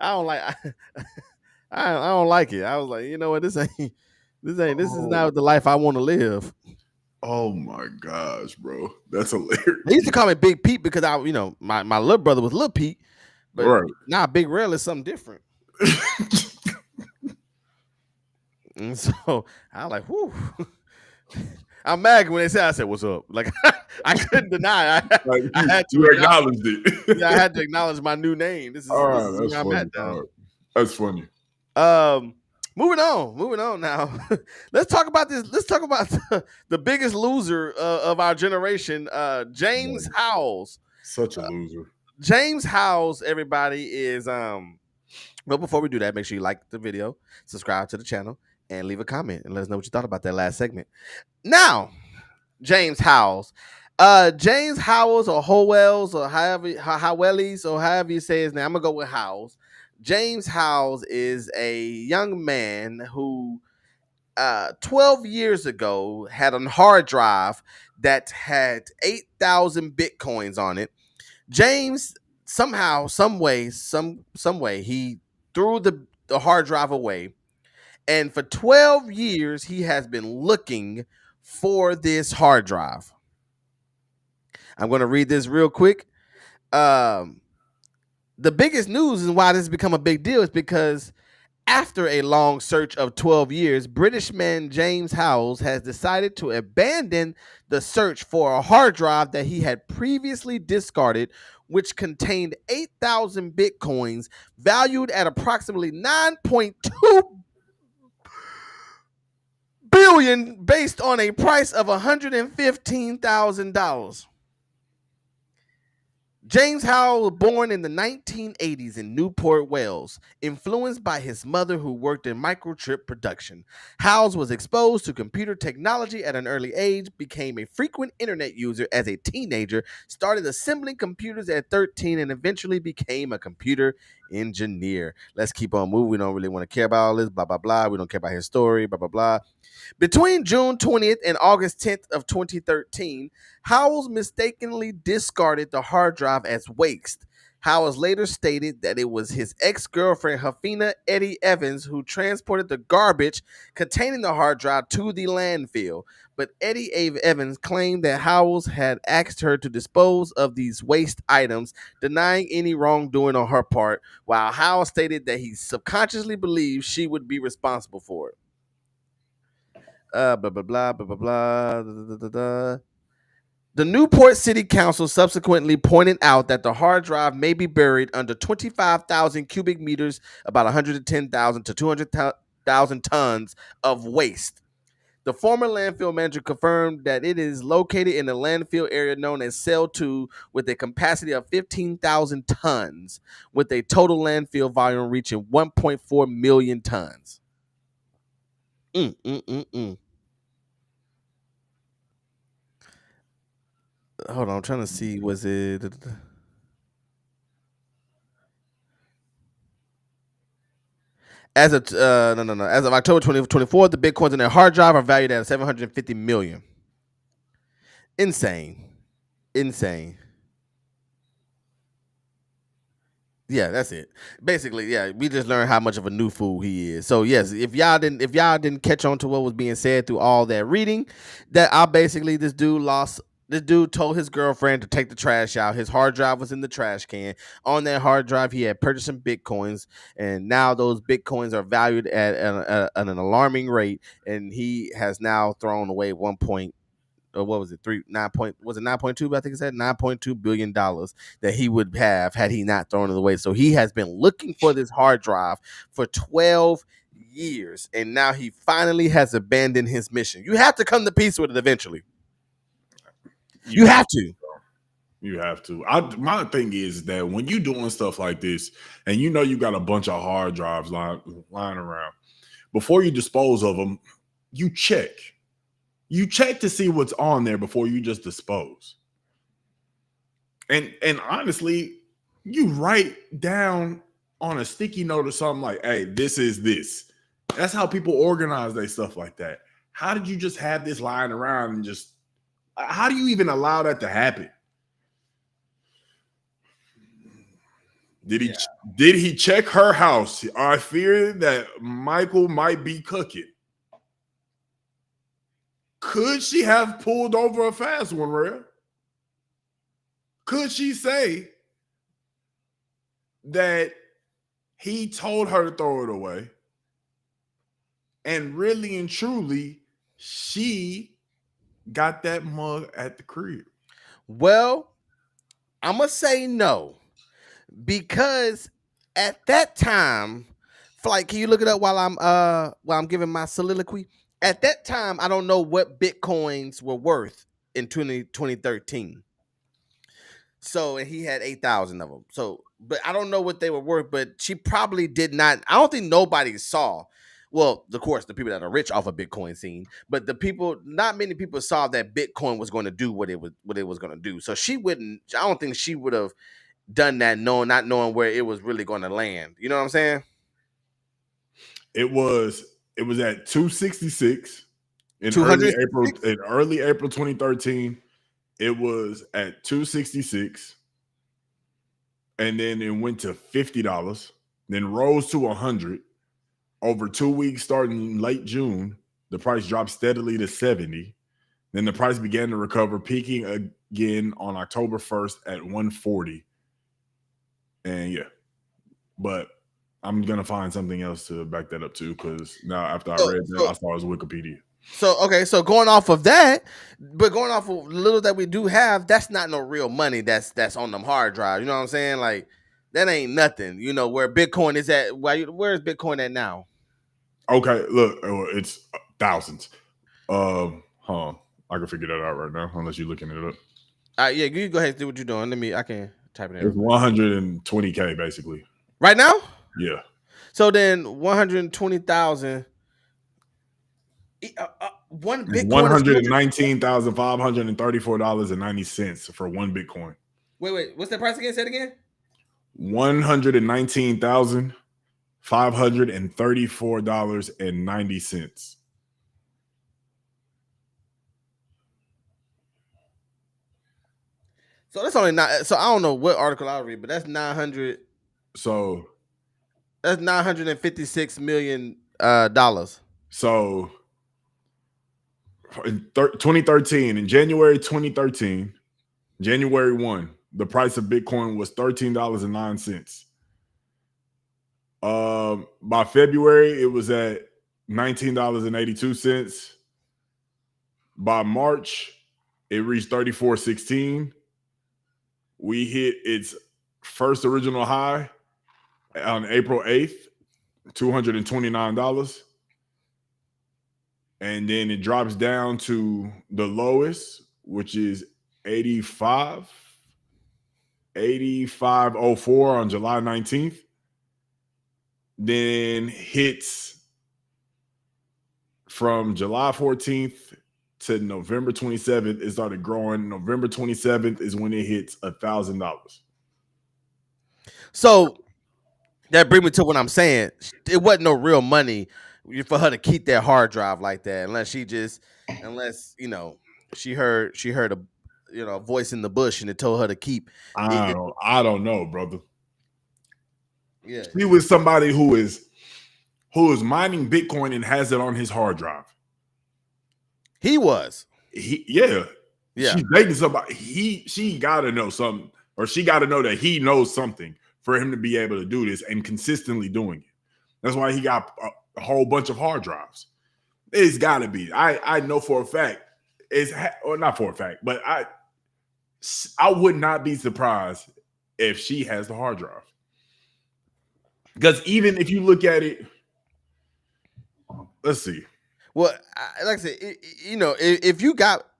I don't like. I don't like it. I was like, you know what? This is not the life I want to live. Oh my gosh, bro, that's hilarious. They used to call me Big Pete because my little brother was Little Pete, but now Big Rail is something different. And so I was like, whoo. I'm mad when they said, I said, what's up? Like, I couldn't deny it. I had to acknowledge it. Yeah, I had to acknowledge my new name. This is where I'm at now. That's funny. Moving on now. Let's talk about this. Let's talk about the biggest loser of our generation, James Howells. Such a loser. James Howells, everybody, is but before we do that, make sure you like the video, subscribe to the channel, and leave a comment and let us know what you thought about that last segment. Now, James Howells. James Howells or Howells or Howells or however you say his name. I'm gonna go with Howells. James Howells is a young man who 12 years ago had a hard drive that had 8,000 Bitcoins on it. James somehow, some way, he threw the hard drive away. And for 12 years, he has been looking for this hard drive. I'm going to read this real quick. The biggest news and why this has become a big deal is because after a long search of 12 years, British man James Howells has decided to abandon the search for a hard drive that he had previously discarded, which contained 8,000 Bitcoins valued at approximately 9.2 billion based on a price of $115,000. James Howells was born in the 1980s in Newport, Wales, influenced by his mother who worked in microchip production. Howells was exposed to computer technology at an early age, became a frequent internet user as a teenager, started assembling computers at 13, and eventually became a computer engineer. Let's keep on moving. We don't really want to care about all this, blah, blah, blah. We don't care about his story, blah, blah, blah. Between June 20th and August 10th of 2013, Howells mistakenly discarded the hard drive as waste. Howells later stated that it was his ex-girlfriend, Hafina Eddie Evans, who transported the garbage containing the hard drive to the landfill. But Eddie Evans claimed that Howells had asked her to dispose of these waste items, denying any wrongdoing on her part, while Howells stated that he subconsciously believed she would be responsible for it. Blah, blah, blah, blah, blah, blah, blah. The Newport City Council subsequently pointed out that the hard drive may be buried under 25,000 cubic meters, about 110,000 to 200,000 tons of waste. The former landfill manager confirmed that it is located in a landfill area known as Cell 2 with a capacity of 15,000 tons, with a total landfill volume reaching 1.4 million tons. Mm, mm, mm, mm. Hold on, I'm trying to see. Was it? As of no. As of October 2024, the bitcoins in their hard drive are valued at 750 million. Insane. Insane. Yeah, that's it. Basically, yeah, we just learned how much of a new fool he is. So yes, if y'all didn't catch on to what was being said through all that reading, that I basically this dude told his girlfriend to take the trash out. His hard drive was in the trash can. On that hard drive, he had purchased some bitcoins, and now those bitcoins are valued at an alarming rate. And he has now thrown away 1 point, or what was it, 9.2? I think it said $9.2 billion that he would have had he not thrown it away. So he has been looking for this hard drive for 12 years, and now he finally has abandoned his mission. You have to come to peace with it eventually. You have to. You have to. My thing is that when you doing stuff like this, and you know you got a bunch of hard drives lying around, before you dispose of them, you check. You check to see what's on there before you just dispose. And honestly, you write down on a sticky note or something like, "Hey, this is this." That's how people organize their stuff like that. How did you just have this lying around and just? How do you even allow that to happen? Did he check her house? I fear that Michael might be cooking. Could she have pulled over a fast one, Rhea? Could she say that he told her to throw it away, and really and truly, she got that mug at the crib? Well, I'm gonna say no, because at that time, Flight, can you look it up while I'm giving my soliloquy? At that time, I don't know what bitcoins were worth in 2013. So, and he had 8,000 of them. So, but I don't know what they were worth, but she probably did not. I don't think nobody saw. Well, of course, the people that are rich off of Bitcoin scene, but not many people saw that Bitcoin was going to do what it was going to do. So she wouldn't. I don't think she would have done that, not knowing where it was really going to land. You know what I'm saying? It was at 266 in 266? early April 2013. It was at 266, and then it went to $50, then rose to 100. Over 2 weeks, starting in late June, the price dropped steadily to 70. Then the price began to recover, peaking again on October 1st at 140. And yeah, but I'm gonna find something else to back that up too, because now after I read that, I saw it was Wikipedia. So okay, so going off of that, but going off of little that we do have, that's not no real money that's on them hard drives. You know what I'm saying? Like that ain't nothing. You know where Bitcoin is at. Where is Bitcoin at now? Okay, look, it's thousands. I can figure that out right now, unless you're looking it up. Yeah, you go ahead and do what you're doing. I can type it in. It's 120K basically. Right now? Yeah. So then 120,000. One Bitcoin. $119,534.90 for one Bitcoin. Wait, what's the price again? Say it again. $119,534.90. So that's only not. So I don't know what article I read, but that's 900. So that's $956 million dollars. So in 2013, in January 2013, January 1, the price of Bitcoin was $13.09. By February, it was at $19.82. By March, it reached $34.16. We hit its first original high on April 8th, $229. And then it drops down to the lowest, which is 85.04 on July 19th. Then hits from July 14th to November 27th, it started growing. November 27th is when it hits $1,000. So that brings me to what I'm saying. It wasn't no real money for her to keep that hard drive like that, unless she heard a voice in the bush and it told her to keep it. I don't know, brother. Yeah, She was somebody who is mining Bitcoin and has it on his hard drive. he was. Yeah. She's dating somebody. She gotta know something, or she gotta know that he knows something for him to be able to do this and consistently doing it. That's why he got a whole bunch of hard drives. It's gotta be. I know for a fact. Or not for a fact, but I would not be surprised if she has the hard drive. Because even if you look at it, let's see. Well, like I said,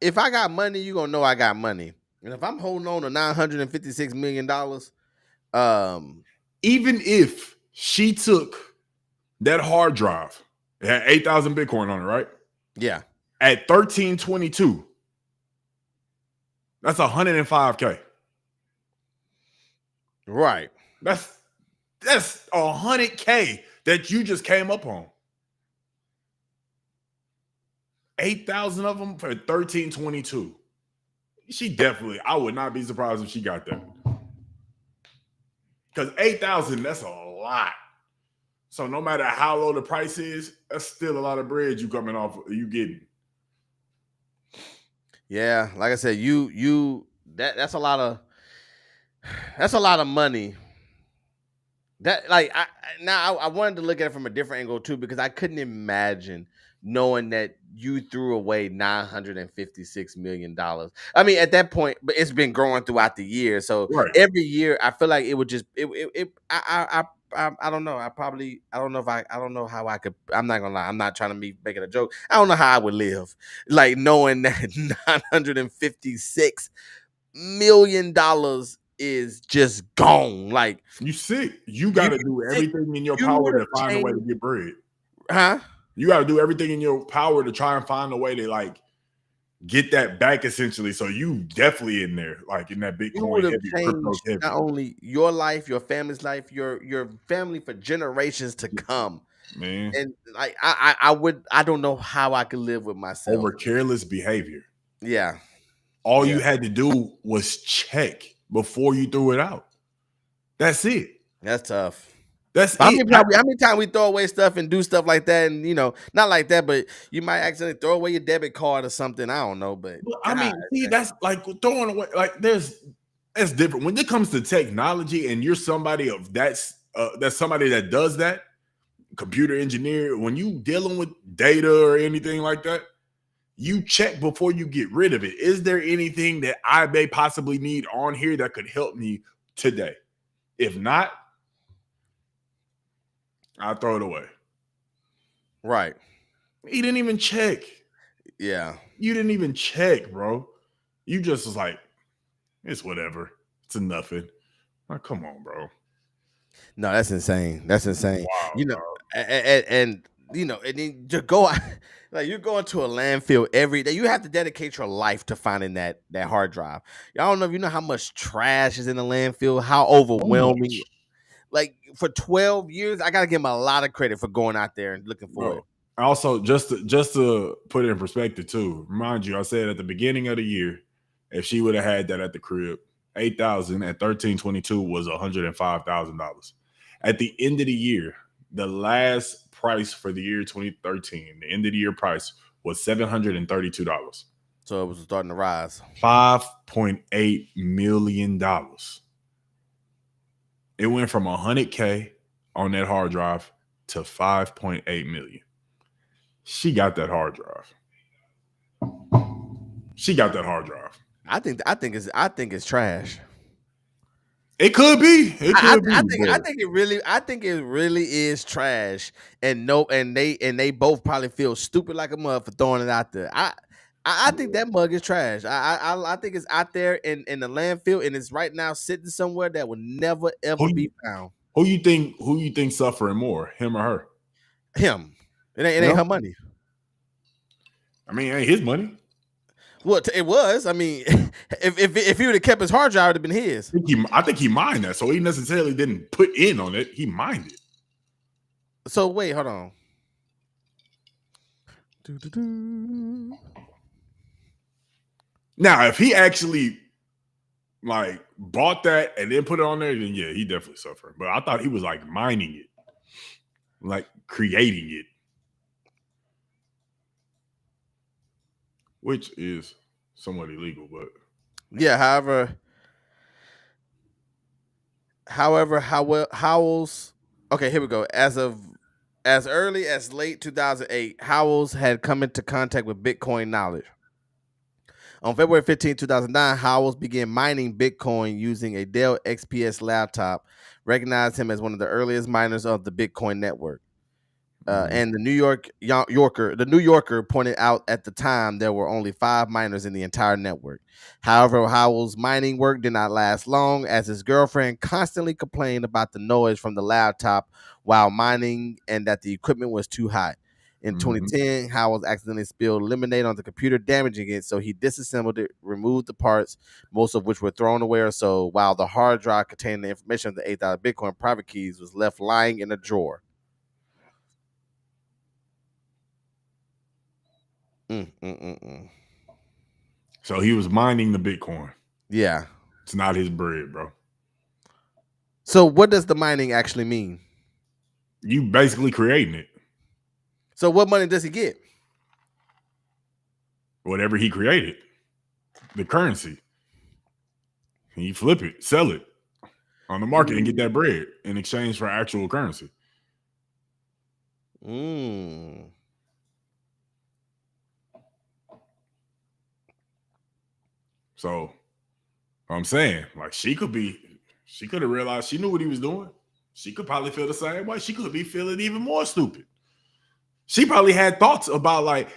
if I got money, you gonna know I got money. And if I'm holding on to $956 million, even if she took that hard drive, it had 8,000 Bitcoin on it, right? Yeah. At 1322, that's 105K. Right. That's 100K that you just came up on. 8,000 of them for 1322. I would not be surprised if she got that. Because 8,000, that's a lot. So no matter how low the price is, that's still a lot of bread you getting. Yeah, like I said, that's a lot of money. That I wanted to look at it from a different angle too, because I couldn't imagine knowing that you threw away $956 million. I mean, at that point, but it's been growing throughout the year. So every year, I feel like it would just I don't know. I don't know how I could. I'm not gonna lie. I'm not trying to make it a joke. I don't know how I would live, like knowing that $956 million is just gone. Like, you sick. You got to do everything in your power to find a way to get bread. Huh? You got to do everything in your power to try and find a way to like get that back, essentially. So you definitely in there, like in that Bitcoin heavy, crypto heavy. Not only your life, your family's life, your family for generations to come. Man. And like I don't know how I could live with myself over careless behavior. Yeah. All you had to do was check before you threw it out. That's it. That's tough. That's how it. Many times we throw away stuff and do stuff like that, and not like that, but you might accidentally throw away your debit card or something. I don't know, but I mean, see, that's like throwing away. Like that's different when it comes to technology, and you're somebody of that's somebody that does that, computer engineer. When you dealing with data or anything like that, you check before you get rid of it. Is there anything that I may possibly need on here that could help me today? If not, I'll throw it away. Right. He didn't even check. Yeah. You didn't even check, bro. You just was like, it's whatever. It's a nothing. Like, come on, bro. No, that's insane. That's insane. Wow, and then to go like you're going to a landfill every day. You have to dedicate your life to finding that hard drive. I don't know if you know how much trash is in the landfill, how overwhelming. Like for 12 years, I gotta give him a lot of credit for going out there and looking for it. Also, just to put it in perspective too, remind you, I said at the beginning of the year, if she would have had that at the crib, 8,000 at 1322 was $105,000. At the end of the year, the last price for the year 2013, the end of the year price was $732. So it was starting to rise. $5.8 million. It went from 100K on that hard drive to 5.8 million. She got that hard drive. She got that hard drive. I think it's trash. It could be. I think it really is trash. And they both probably feel stupid like a mug for throwing it out there. I think that mug is trash. I think it's out there in the landfill, and it's right now sitting somewhere that will never ever be found. Who you think suffering more, him or her? Him. It ain't her money. I mean, it ain't his money. Well, it was. I mean, if he would have kept his hard drive, it would have been his. I think he mined that, so he necessarily didn't put in on it. He mined it. So wait, hold on. Doo-doo-doo. Now, if he actually like bought that and then put it on there, then yeah, he definitely suffered. But I thought he was like mining it, like creating it, which is somewhat illegal. But Yeah. However, Howells. Okay, here we go. As early as late 2008, Howells had come into contact with Bitcoin knowledge. On February 15, 2009, Howells began mining Bitcoin using a Dell XPS laptop, recognized him as one of the earliest miners of the Bitcoin network. And the New Yorker pointed out at the time there were only 5 miners in the entire network. However, Howell's mining work did not last long, as his girlfriend constantly complained about the noise from the laptop while mining and that the equipment was too hot. In 2010, Howells accidentally spilled lemonade on the computer, damaging it, so he disassembled it, removed the parts, most of which were thrown away or sold, while the hard drive containing the information of the 8,000 Bitcoin private keys was left lying in a drawer. So he was mining the Bitcoin. Yeah. It's not his bread, bro. So what does the mining actually mean? You basically creating it. So what money does he get? Whatever he created, the currency. And you flip it, sell it on the market and get that bread in exchange for actual currency. So I'm saying, like, she could have realized she knew what he was doing. She could probably feel the same way. She could be feeling even more stupid. She probably had thoughts about, like,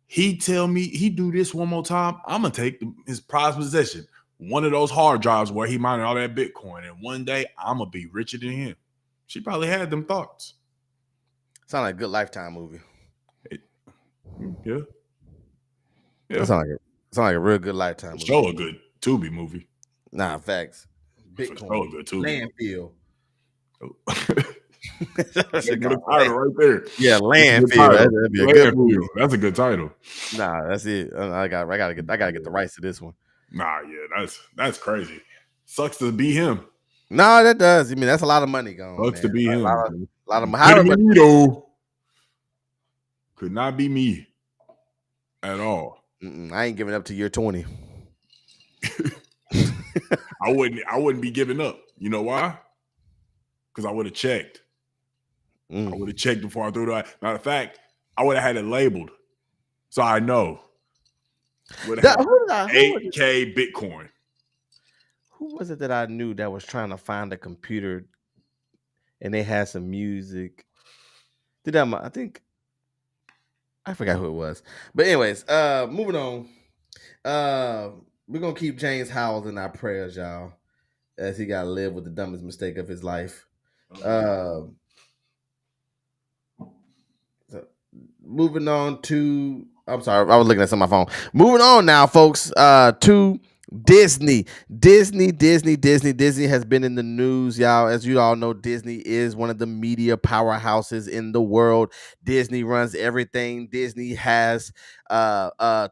he tell me he do this one more time, I'm gonna take his prized possession, one of those hard drives where he mined all that Bitcoin, and one day I'm gonna be richer than him. She probably had them thoughts. Sound like a good Lifetime movie. Yeah. That sound like a real good Lifetime movie. Show a good Tubi movie. Nah, facts. Bitcoin. Show a good Tubi. Landfill. That's a good title right there. Yeah, Landfill. That'd be a good movie. That's a good title. Nah, that's it. I gotta get the rights to this one. Nah, yeah, that's crazy. Sucks to be him. No, that does. I mean, that's a lot of money gone. Sucks to be him. A lot of money. Could not be me at all. I ain't giving up to year 20. I wouldn't be giving up. You know why? Because I would have checked. I would have checked before I threw it out. Matter of fact, I would have had it labeled, so I know. 8K Bitcoin. Who was it that I knew that was trying to find a computer, and they had some music? I think I forgot who it was. But anyways, moving on. We're gonna keep James Howells in our prayers, y'all, as he got to live with the dumbest mistake of his life. Moving on to, I'm sorry, I was looking at some on my phone. Moving on now, folks, to Disney. Disney has been in the news, y'all. As you all know, Disney is one of the media powerhouses in the world. Disney runs everything. Disney has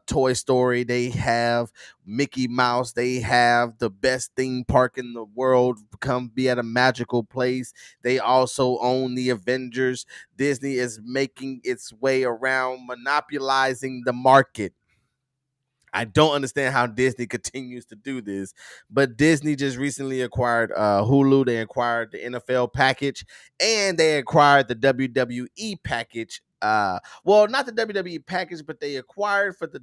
Toy Story. They have Mickey Mouse. They have the best theme park in the world. Come be at a magical place. They also own the Avengers. Disney is making its way around monopolizing the market. I don't understand how Disney continues to do this, but Disney just recently acquired Hulu. They acquired the NFL package, and they acquired the WWE package. Well, not the WWE package, but they acquired for the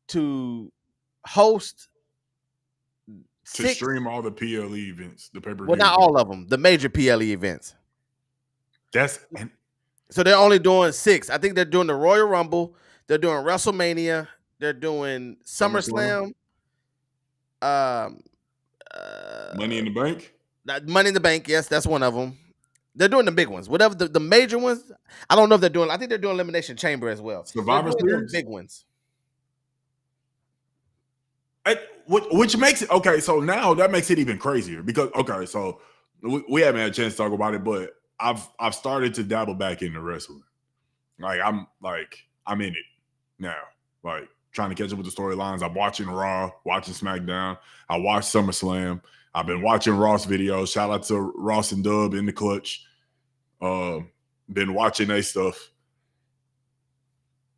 to host to stream all the PLE events, the pay-per-view. Well, not all of them, the major PLE events. So they're only doing 6. I think they're doing the Royal Rumble. They're doing WrestleMania. They're doing SummerSlam. Money in the Bank. Money in the Bank. Yes, that's one of them. They're doing the big ones. Whatever the major ones, I don't know if they're doing. I think they're doing Elimination Chamber as well. Survivor they're doing them Series? big ones. Which makes it okay. So now that makes it even crazier because so we haven't had a chance to talk about it, but I've started to dabble back into wrestling. I'm in it now. Like trying to catch up with the storylines. I'm watching Raw, watching SmackDown. I watched SummerSlam. I've been watching Ross videos. Shout out to Ross and Dub in the clutch. Been watching their stuff.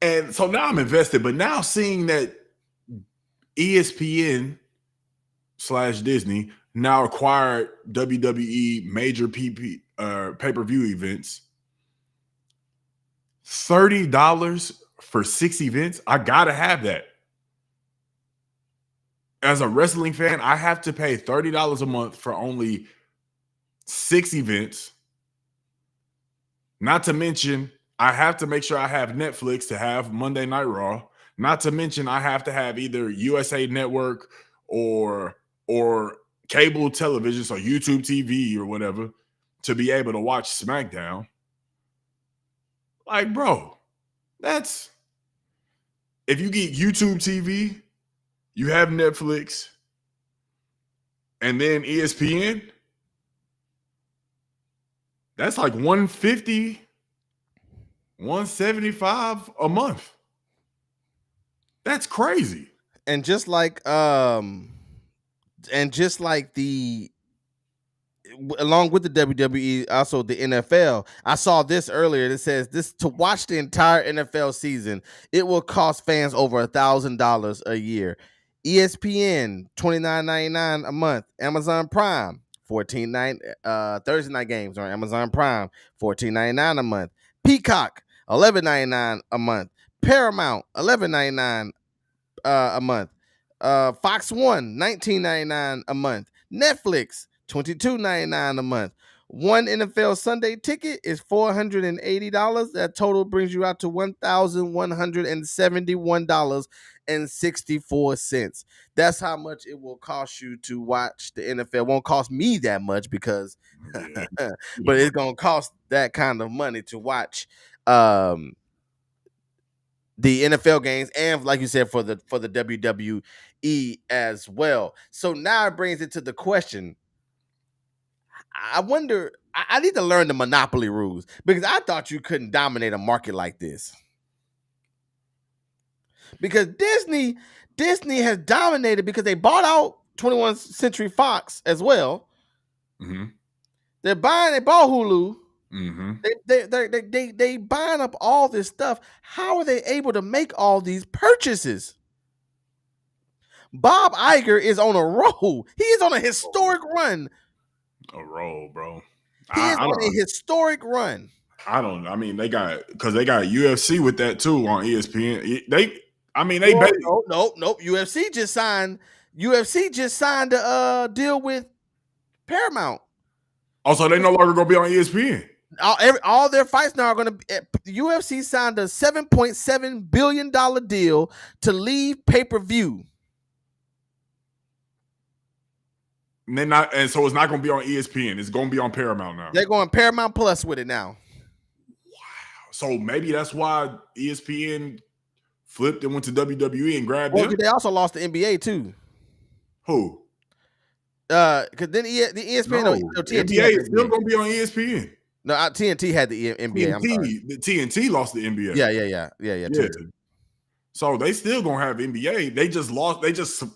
And so now I'm invested, but now seeing that ESPN / Disney now acquired WWE major pay-per-view events. $30 for 6 events. I gotta have that. As a wrestling fan, I have to pay $30 a month for only 6 events. Not to mention, I have to make sure I have Netflix to have Monday Night Raw. Not to mention, I have to have either USA Network or cable television, so YouTube TV or whatever, to be able to watch SmackDown. Like, bro, that's if you get YouTube TV, you have Netflix, and then ESPN. That's like $150, $175 a month. That's crazy. And just like along with the WWE, also the NFL. I saw this earlier. It says this to watch the entire NFL season, it will cost fans over $1,000 a year. ESPN $29.99 a month. Amazon Prime Thursday night games on Amazon Prime $14.99 a month. Peacock $11.99 a month. Paramount $11.99 a month. Fox One $19.99 a month. Netflix $22.99 a month. One NFL Sunday ticket is $480. That total brings you out to $1,171.64. That's how much it will cost you to watch the NFL. It won't cost me that much because, but it's gonna cost that kind of money to watch the NFL games and, like you said, for the WWE as well. So now it brings it to the question. I wonder, I need to learn the monopoly rules because I thought you couldn't dominate a market like this. Because Disney has dominated because they bought out 21st Century Fox as well. Mm-hmm. They bought Hulu. Mm-hmm. They buying up all this stuff. How are they able to make all these purchases? Bob Iger is on a roll. He is on a historic run. A roll, bro. He is on a historic run. I got UFC with that too on ESPN. Nope. UFC just signed a deal with Paramount. Also, they no longer gonna be on ESPN. All their fights now are going to be. UFC signed a $7.7 billion deal to leave pay-per-view. And so it's not going to be on ESPN. It's going to be on Paramount now. They're going Paramount Plus with it now. Wow. So maybe that's why ESPN flipped and went to WWE and grabbed them. They also lost the NBA too. Who? Because then the ESPN, TNT NBA is still going to be on ESPN. No, TNT had the NBA. The TNT lost the NBA. Yeah. So they still gonna have NBA. They just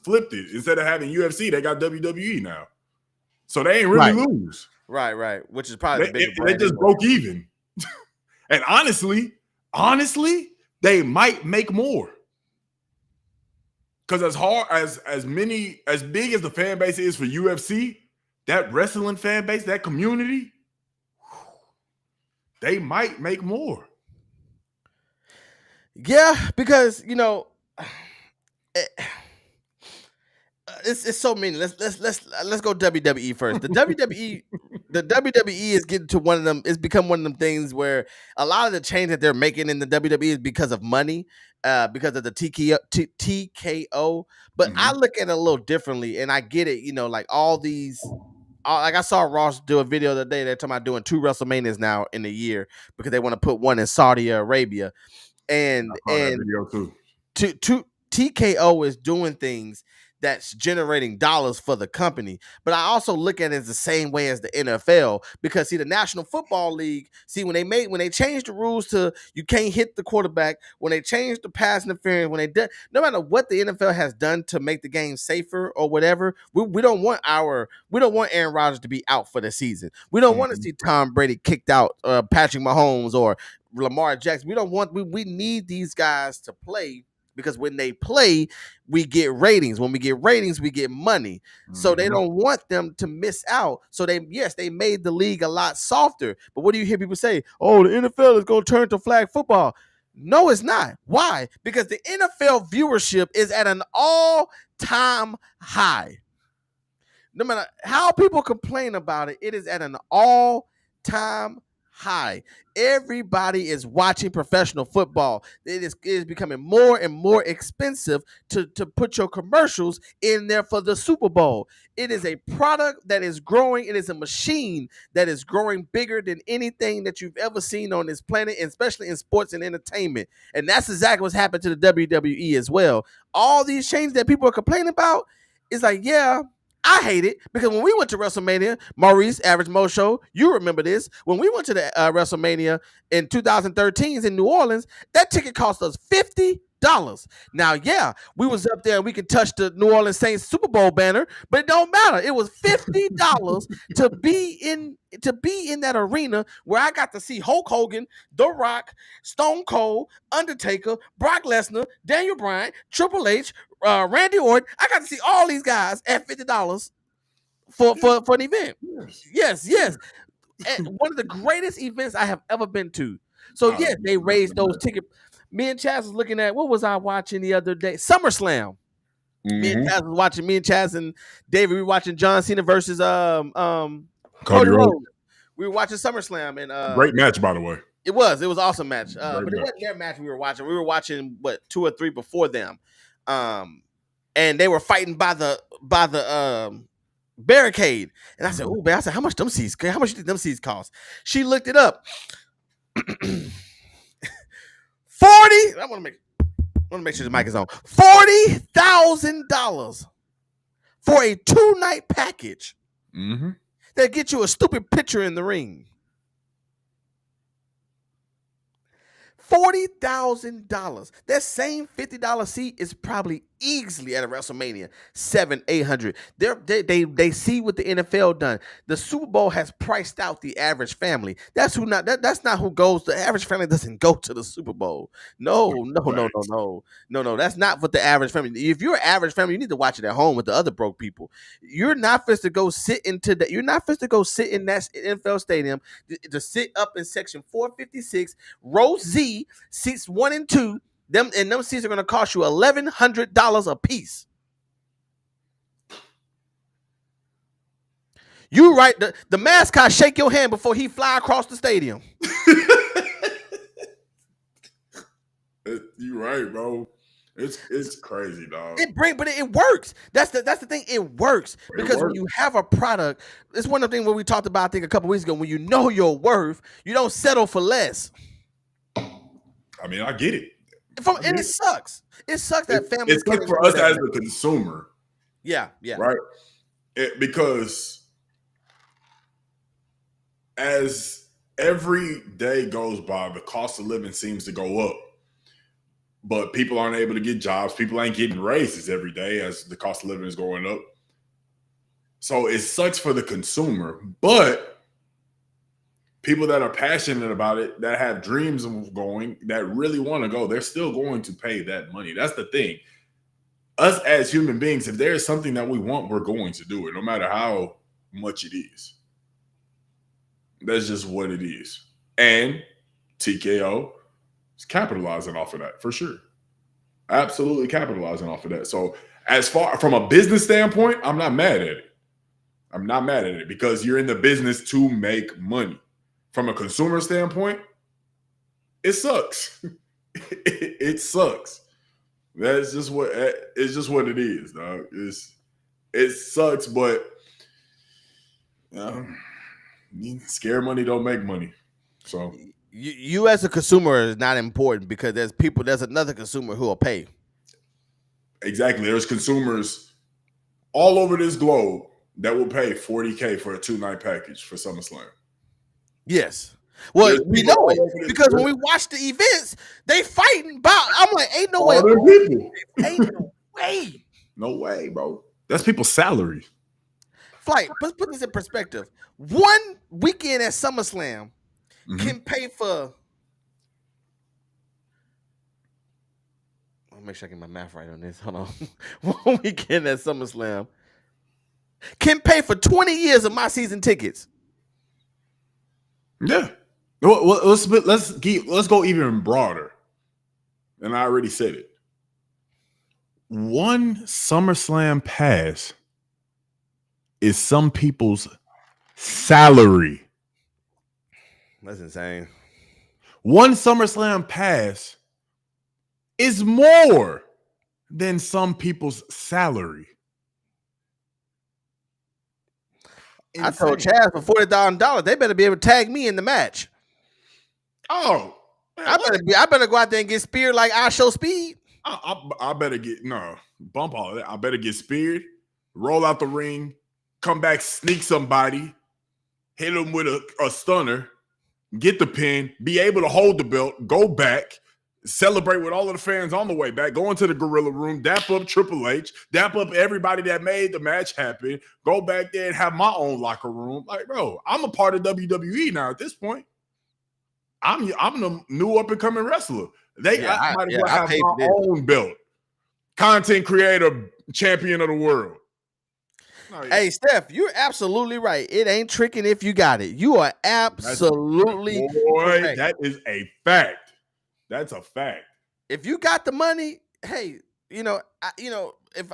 flipped it. Instead of having UFC, they got WWE now. So they ain't really lose. Right. Which is probably they just broke even. And honestly, they might make more. Because as big as the fan base is for UFC, that wrestling fan base, that community, they might make more. Yeah, because it's so many. Let's go WWE first. The WWE is getting to one of them. It's become one of them things where a lot of the change that they're making in the WWE is because of money, because of the TKO. But I look at it a little differently, and I get it. Like all these like I saw Ross do a video the other day. They're talking about doing 2 WrestleManias now in a year because they want to put one in Saudi Arabia, and I saw that video too. to TKO is doing things that's generating dollars for the company. But I also look at it as the same way as the NFL because see the National Football League, see when they changed the rules to you can't hit the quarterback, when they changed the pass interference, when they did no matter what the NFL has done to make the game safer or whatever, we don't want Aaron Rodgers to be out for the season. We don't want to see Tom Brady kicked out, Patrick Mahomes or Lamar Jackson. We need these guys to play because when they play, we get ratings. When we get ratings, we get money. So they don't want them to miss out. So they made the league a lot softer. But what do you hear people say? Oh, the NFL is going to turn to flag football. No, it's not. Why? Because the NFL viewership is at an all-time high. No matter how people complain about it, it is at an all-time high. Everybody is watching professional football. It is becoming more and more expensive to put your commercials in there for the Super Bowl. It is a product that is growing. It is a machine that is growing bigger than anything that you've ever seen on this planet, especially in sports and entertainment. And that's exactly what's happened to the WWE as well. All these changes that people are complaining about, it's like, yeah, I hate it because when we went to WrestleMania, Maurice, Average Mo Show, you remember this. When we went to the WrestleMania in 2013 in New Orleans, that ticket cost us $50. Now, yeah, we was up there and we could touch the New Orleans Saints Super Bowl banner, but it don't matter. It was $50 to be in that arena where I got to see Hulk Hogan, The Rock, Stone Cold, Undertaker, Brock Lesnar, Daniel Bryan, Triple H, Randy Orton. I got to see all these guys at $50 for an event. Yes. And one of the greatest events I have ever been to. So yes, they raised those tickets. Me and Chaz was looking at, what was I watching the other day? SummerSlam. Me and Chaz was watching. Me and Chaz and David, we were watching John Cena versus Cody Rhodes. We were watching SummerSlam and great match, by the way. It was an awesome match. But it wasn't their match we were watching. We were watching 2 or 3 before them. And they were fighting by the barricade. And I said, "Oh, man," I said, how much do you think them seats cost? She looked it up. 40. I want to make sure the mic is on. $40,000 for a 2-night package that gets you a stupid picture in the ring. $40,000. That same $50 seat is probably easily at a WrestleMania, $700-800. They see what the NFL done. The Super Bowl has priced out the average family. That's not who goes. The average family doesn't go to the Super Bowl. No. That's not what the average family. If you're an average family, you need to watch it at home with the other broke people. You're not supposed to go sit into that. You're not supposed to go sit in that NFL stadium to sit up in section 456, row Z, seats 1 and 2. Them seats are going to cost you $1,100 a piece. You right. The mascot shake your hand before he fly across the stadium. You right, bro. It's crazy, dog. But it works. That's the thing. It works because when you have a product, it's one of the things where we talked about, I think, a couple weeks ago. When you know your worth, you don't settle for less. I mean, I get it. And it sucks. It sucks that families. It's good for us as a consumer. Yeah. Right? Because as every day goes by, the cost of living seems to go up. But people aren't able to get jobs. People ain't getting raises every day as the cost of living is going up. So it sucks for the consumer. But people that are passionate about it, that have dreams of going, that really want to go, they're still going to pay that money. That's the thing. Us as human beings, if there is something that we want, we're going to do it, no matter how much it is. That's just what it is. And TKO is capitalizing off of that, for sure. Absolutely capitalizing off of that. So as far from a business standpoint, I'm not mad at it. I'm not mad at it because you're in the business to make money. From a consumer standpoint, it sucks. It sucks. It's just what it is, dog. It sucks, but Scare money don't make money. So You as a consumer is not important because there's another consumer who will pay. exactly, there's consumers all over this globe that will pay $40K for a 2-night package for SummerSlam. Yes. Well, There's we people know all it over this because when world. we watch the events, they fighting about. I'm like, ain't no way. All them people. Ain't no way. No way, bro. That's people's salary. Flight. Let's put this in perspective. One weekend at SummerSlam Mhm. can pay for. I'll make sure I get my math right on this. Hold on. One weekend at SummerSlam can pay for 20 years of my season tickets. Yeah. Well, let's go even broader. And I already said it. One SummerSlam pass is some people's salary. That's insane. One SummerSlam pass is more than some people's salary. I told Chaz for $40,000, they better be able to tag me in the match. Oh, man, I better go out there and get speared like I show speed. I better bump all of that. I better get speared, roll out the ring, come back, sneak somebody, hit them with a stunner, get the pin, be able to hold the belt, go back, celebrate with all of the fans on the way back, go into the gorilla room, dap up Triple H, dap up everybody that made the match happen, go back there and have my own locker room. Like, bro, I'm a part of WWE now at this point. I'm the new up and coming wrestler. I might as well have my own belt. Content creator, champion of the world. Hey, Steph, you're absolutely right. It ain't tricking if you got it. You are absolutely correct. That is a fact. That's a fact. If you got the money, hey, if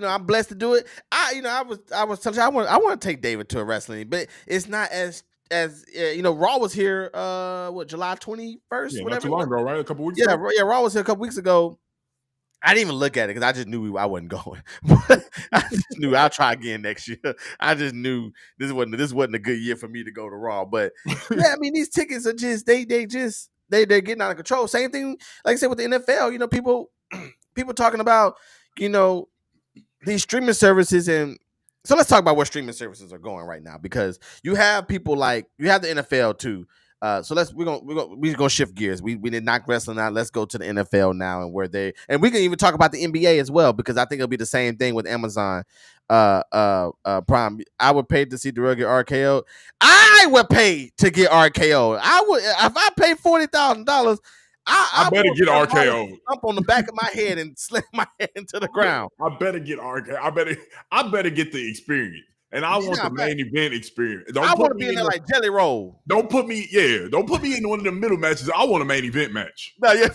I'm blessed to do it. I was telling you I want to take David to a wrestling, but it's not as Raw was here July 21st, yeah, whatever. Not too long ago, right? A couple weeks ago. Yeah, Raw was here a couple weeks ago. I didn't even look at it because I just knew I wasn't going. I just knew I'll try again next year. I just knew this wasn't a good year for me to go to Raw. But yeah, I mean, these tickets are just they're getting out of control. Same thing, like I said, with the NFL. People talking about these streaming services, and so let's talk about where streaming services are going right now, because you have people like you have the NFL too. So we're gonna shift gears. We did knock wrestling out. Let's go to the NFL now, and we can even talk about the NBA as well, because I think it'll be the same thing with Amazon Prime. I would pay to see the get RKO. I would pay to get RKO. I would if I paid $40,000. I better get RKO. Up on the back of my head and slam my head into the ground. I better get RKO. I better get the experience. And I want the main event experience. I want to be in there like Jelly Roll. Don't put me in one of the middle matches. I want a main event match. No, yeah.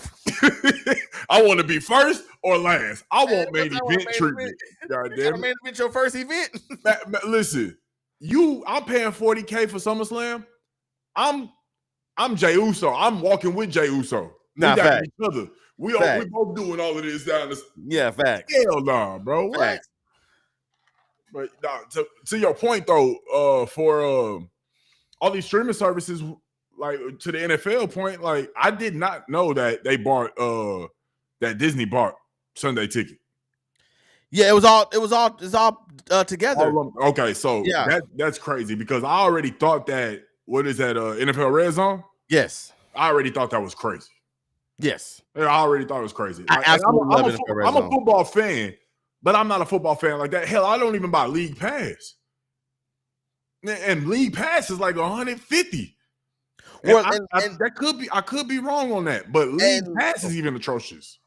I want to be first or last. I want main event treatment. Goddamn. Main event your first event. Listen, I'm paying $40K for SummerSlam. I'm Jey Uso. I'm walking with Jey Uso. Nah, we got fact. each other. We both doing all of this down the. Yeah, facts. Hell nah, bro. Facts. But to your point though, for all these streaming services, like to the NFL point, like I did not know that they bought that Disney bought Sunday Ticket. Yeah, it's all together. Okay, so yeah, that's crazy, because I already thought that. What is that? NFL Red Zone? Yes, I already thought that was crazy. Yes, I already thought it was crazy. I'm a football fan. But I'm not a football fan like that. Hell, I don't even buy League Pass. And League Pass is like $150. Well, I could be wrong on that, but League Pass is even atrocious.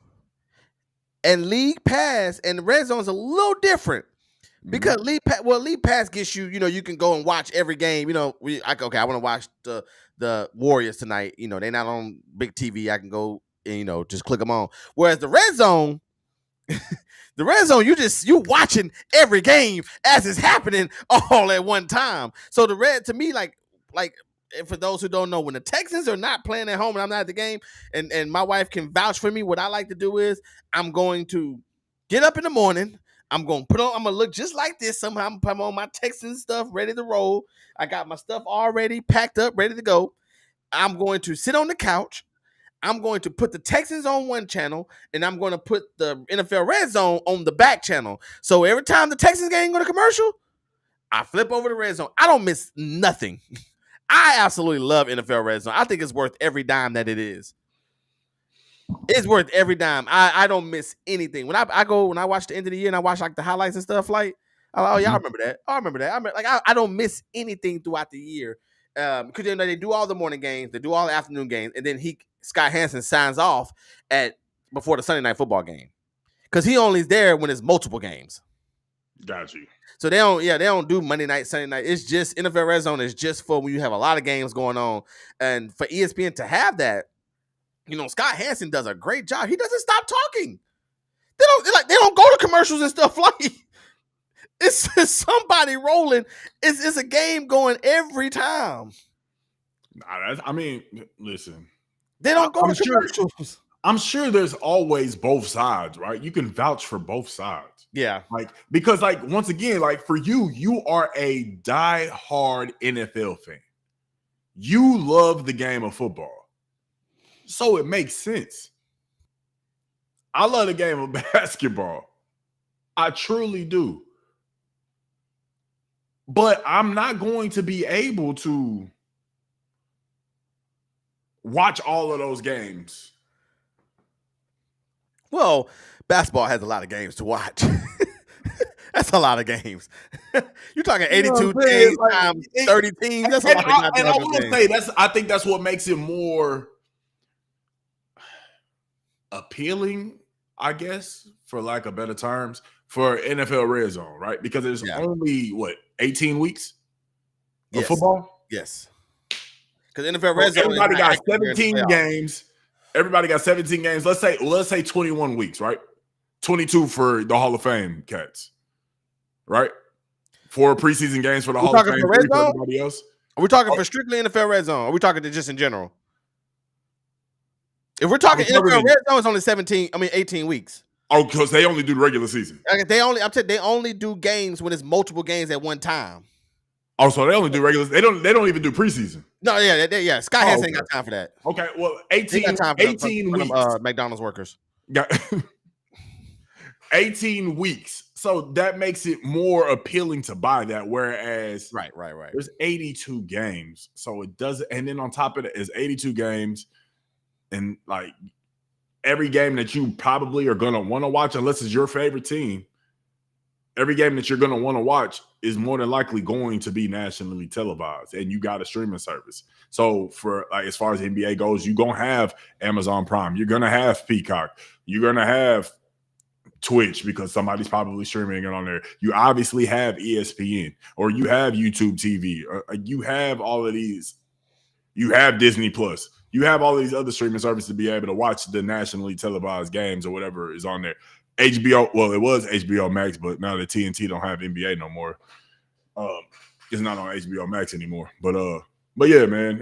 And League Pass and Red Zone is a little different, because League Pass gets you you can go and watch every game. I want to watch the Warriors tonight. They're not on big TV. I can go and just click them on. Whereas the Red Zone. The Red Zone, you watching every game as it's happening all at one time. So the Red, to me, like for those who don't know, when the Texans are not playing at home and I'm not at the game, and my wife can vouch for me, what I like to do is I'm going to get up in the morning, I'm gonna put on. I'm gonna look just like this. Somehow I'm putting on my Texans stuff, ready to roll. I got my stuff already packed up, ready to go. I'm going to sit on the couch. I'm going to put the Texans on one channel, and I'm going to put the NFL Red Zone on the back channel. So every time the Texans game go to commercial, I flip over to Red Zone. I don't miss nothing. I absolutely love NFL Red Zone. I think it's worth every dime that it is. It's worth every dime. I don't miss anything. When I watch the end of the year and I watch like the highlights and stuff, like, oh yeah, I remember that. I remember that. I don't miss anything throughout the year. Because they do all the morning games, they do all the afternoon games, and then Scott Hansen signs off before the Sunday night football game. Because he only is there when it's multiple games. Got you. So they don't do Monday night, Sunday night. It's just NFL Red Zone is just for when you have a lot of games going on. And for ESPN to have that, Scott Hansen does a great job. He doesn't stop talking. They don't go to commercials and stuff like it's somebody rolling. It's a game going every time. Listen. They don't go to commercials. I'm sure there's always both sides, right? You can vouch for both sides. Yeah. Because once again, for you are a diehard NFL fan. You love the game of football. So it makes sense. I love the game of basketball. I truly do. But I'm not going to be able to watch all of those games. Well, basketball has a lot of games to watch. That's a lot of games. You're talking 82 teams times 30 teams. That's a lot of games. And I will say I think that's what makes it more appealing, I guess, for lack of better terms, for NFL Red Zone, right? Because there's only 18 weeks of football? Yes. Because NFL Red Zone, everybody got 17 games. Everybody got 17 games. Let's say 21 weeks, right? 22 for the Hall of Fame cats, right? 4 preseason games for the Hall of Fame. For everybody else. Are we talking for strictly NFL Red Zone? Or are we talking just in general? If we're talking NFL Red Zone, it's only 18 weeks. Oh, because they only do the regular season. They only do games when it's multiple games at one time. Oh, so they only do regular. They don't even do preseason. No, yeah. Scott Hansen ain't got time for that. Okay, well, 18 weeks. McDonald's workers. Got 18 weeks. So that makes it more appealing to buy that. Whereas, right. There's 82 games, so it doesn't. And then on top of it is 82 games, and every game that you probably are gonna want to watch, unless it's your favorite team, every game that you're gonna want to watch is more than likely going to be nationally televised, and you got a streaming service. So for as far as the NBA goes, you're gonna have Amazon Prime, you're gonna have Peacock, you're gonna have Twitch because somebody's probably streaming it on there. You obviously have ESPN, or you have YouTube TV, or you have all of these. You have Disney Plus. You have all these other streaming services to be able to watch the nationally televised games or whatever is on there. HBO, well, it was HBO Max, but now that TNT don't have NBA no more, it's not on HBO Max anymore. But yeah, man,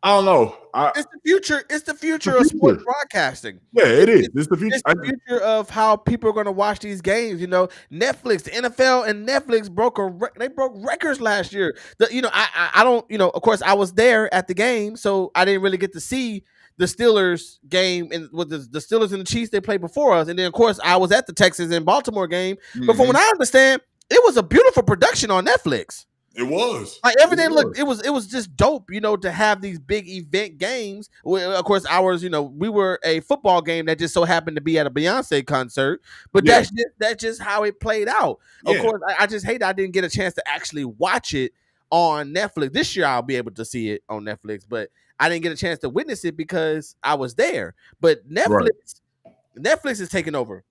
I don't know. It's the future. It's the future of sports broadcasting. Yeah, it is. It's the future. It's the future of how people are going to watch these games. Netflix, the NFL, and Netflix broke records last year. I don't. Of course, I was there at the game, so I didn't really get to see the Steelers game and with the Steelers and the Chiefs they played before us, and then of course I was at the Texans and Baltimore game. Mm-hmm. But from what I understand, it was a beautiful production on Netflix. It was everything looked. It was just dope, to have these big event games. Of course, ours, we were a football game that just so happened to be at a Beyonce concert, but that's just how it played out. Yeah. Of course, I just hate that I didn't get a chance to actually watch it on Netflix. This year, I'll be able to see it on Netflix, but I didn't get a chance to witness it because I was there. But Netflix is taking over.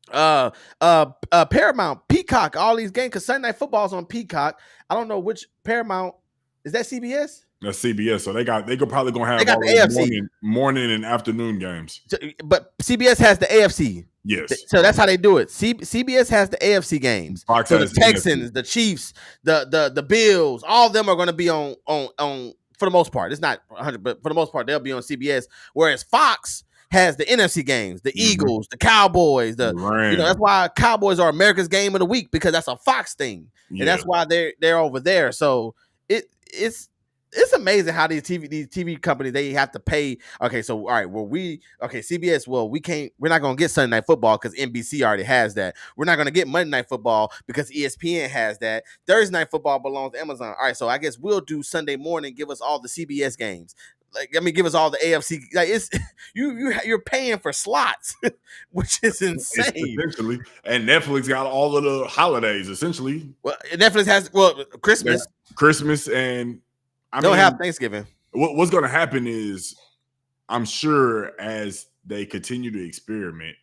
Paramount, Peacock, all these games, because Sunday Night Football's on Peacock. I don't know which Paramount. Is that CBS? That's CBS. So they could probably gonna have all the morning and afternoon games. But CBS has the AFC. Yes. So that's how they do it. CBS has the AFC games. Fox so the Texans, the Chiefs, the Bills, all of them are going to be on for the most part. It's not 100, but for the most part they'll be on CBS. Whereas Fox has the NFC games, the Mhm. Eagles, the Cowboys, the Rams. that's why Cowboys are America's game of the week because that's a Fox thing, and Yeah. that's why they're over there. So it's amazing how these TV companies they have to pay. Okay, so all right, CBS. Well, we're not gonna get Sunday Night Football because NBC already has that. We're not gonna get Monday Night Football because ESPN has that. Thursday Night Football belongs to Amazon. All right, so I guess we'll do Sunday morning. Give us all the CBS games. Give us all the AFC. Like it's you're paying for slots, which is insane. Essentially, and Netflix got all of the holidays. Essentially, Well, Netflix has Christmas. Christmas, and I Don't mean, have Thanksgiving. what's going to happen is, I'm sure as they continue to experiment,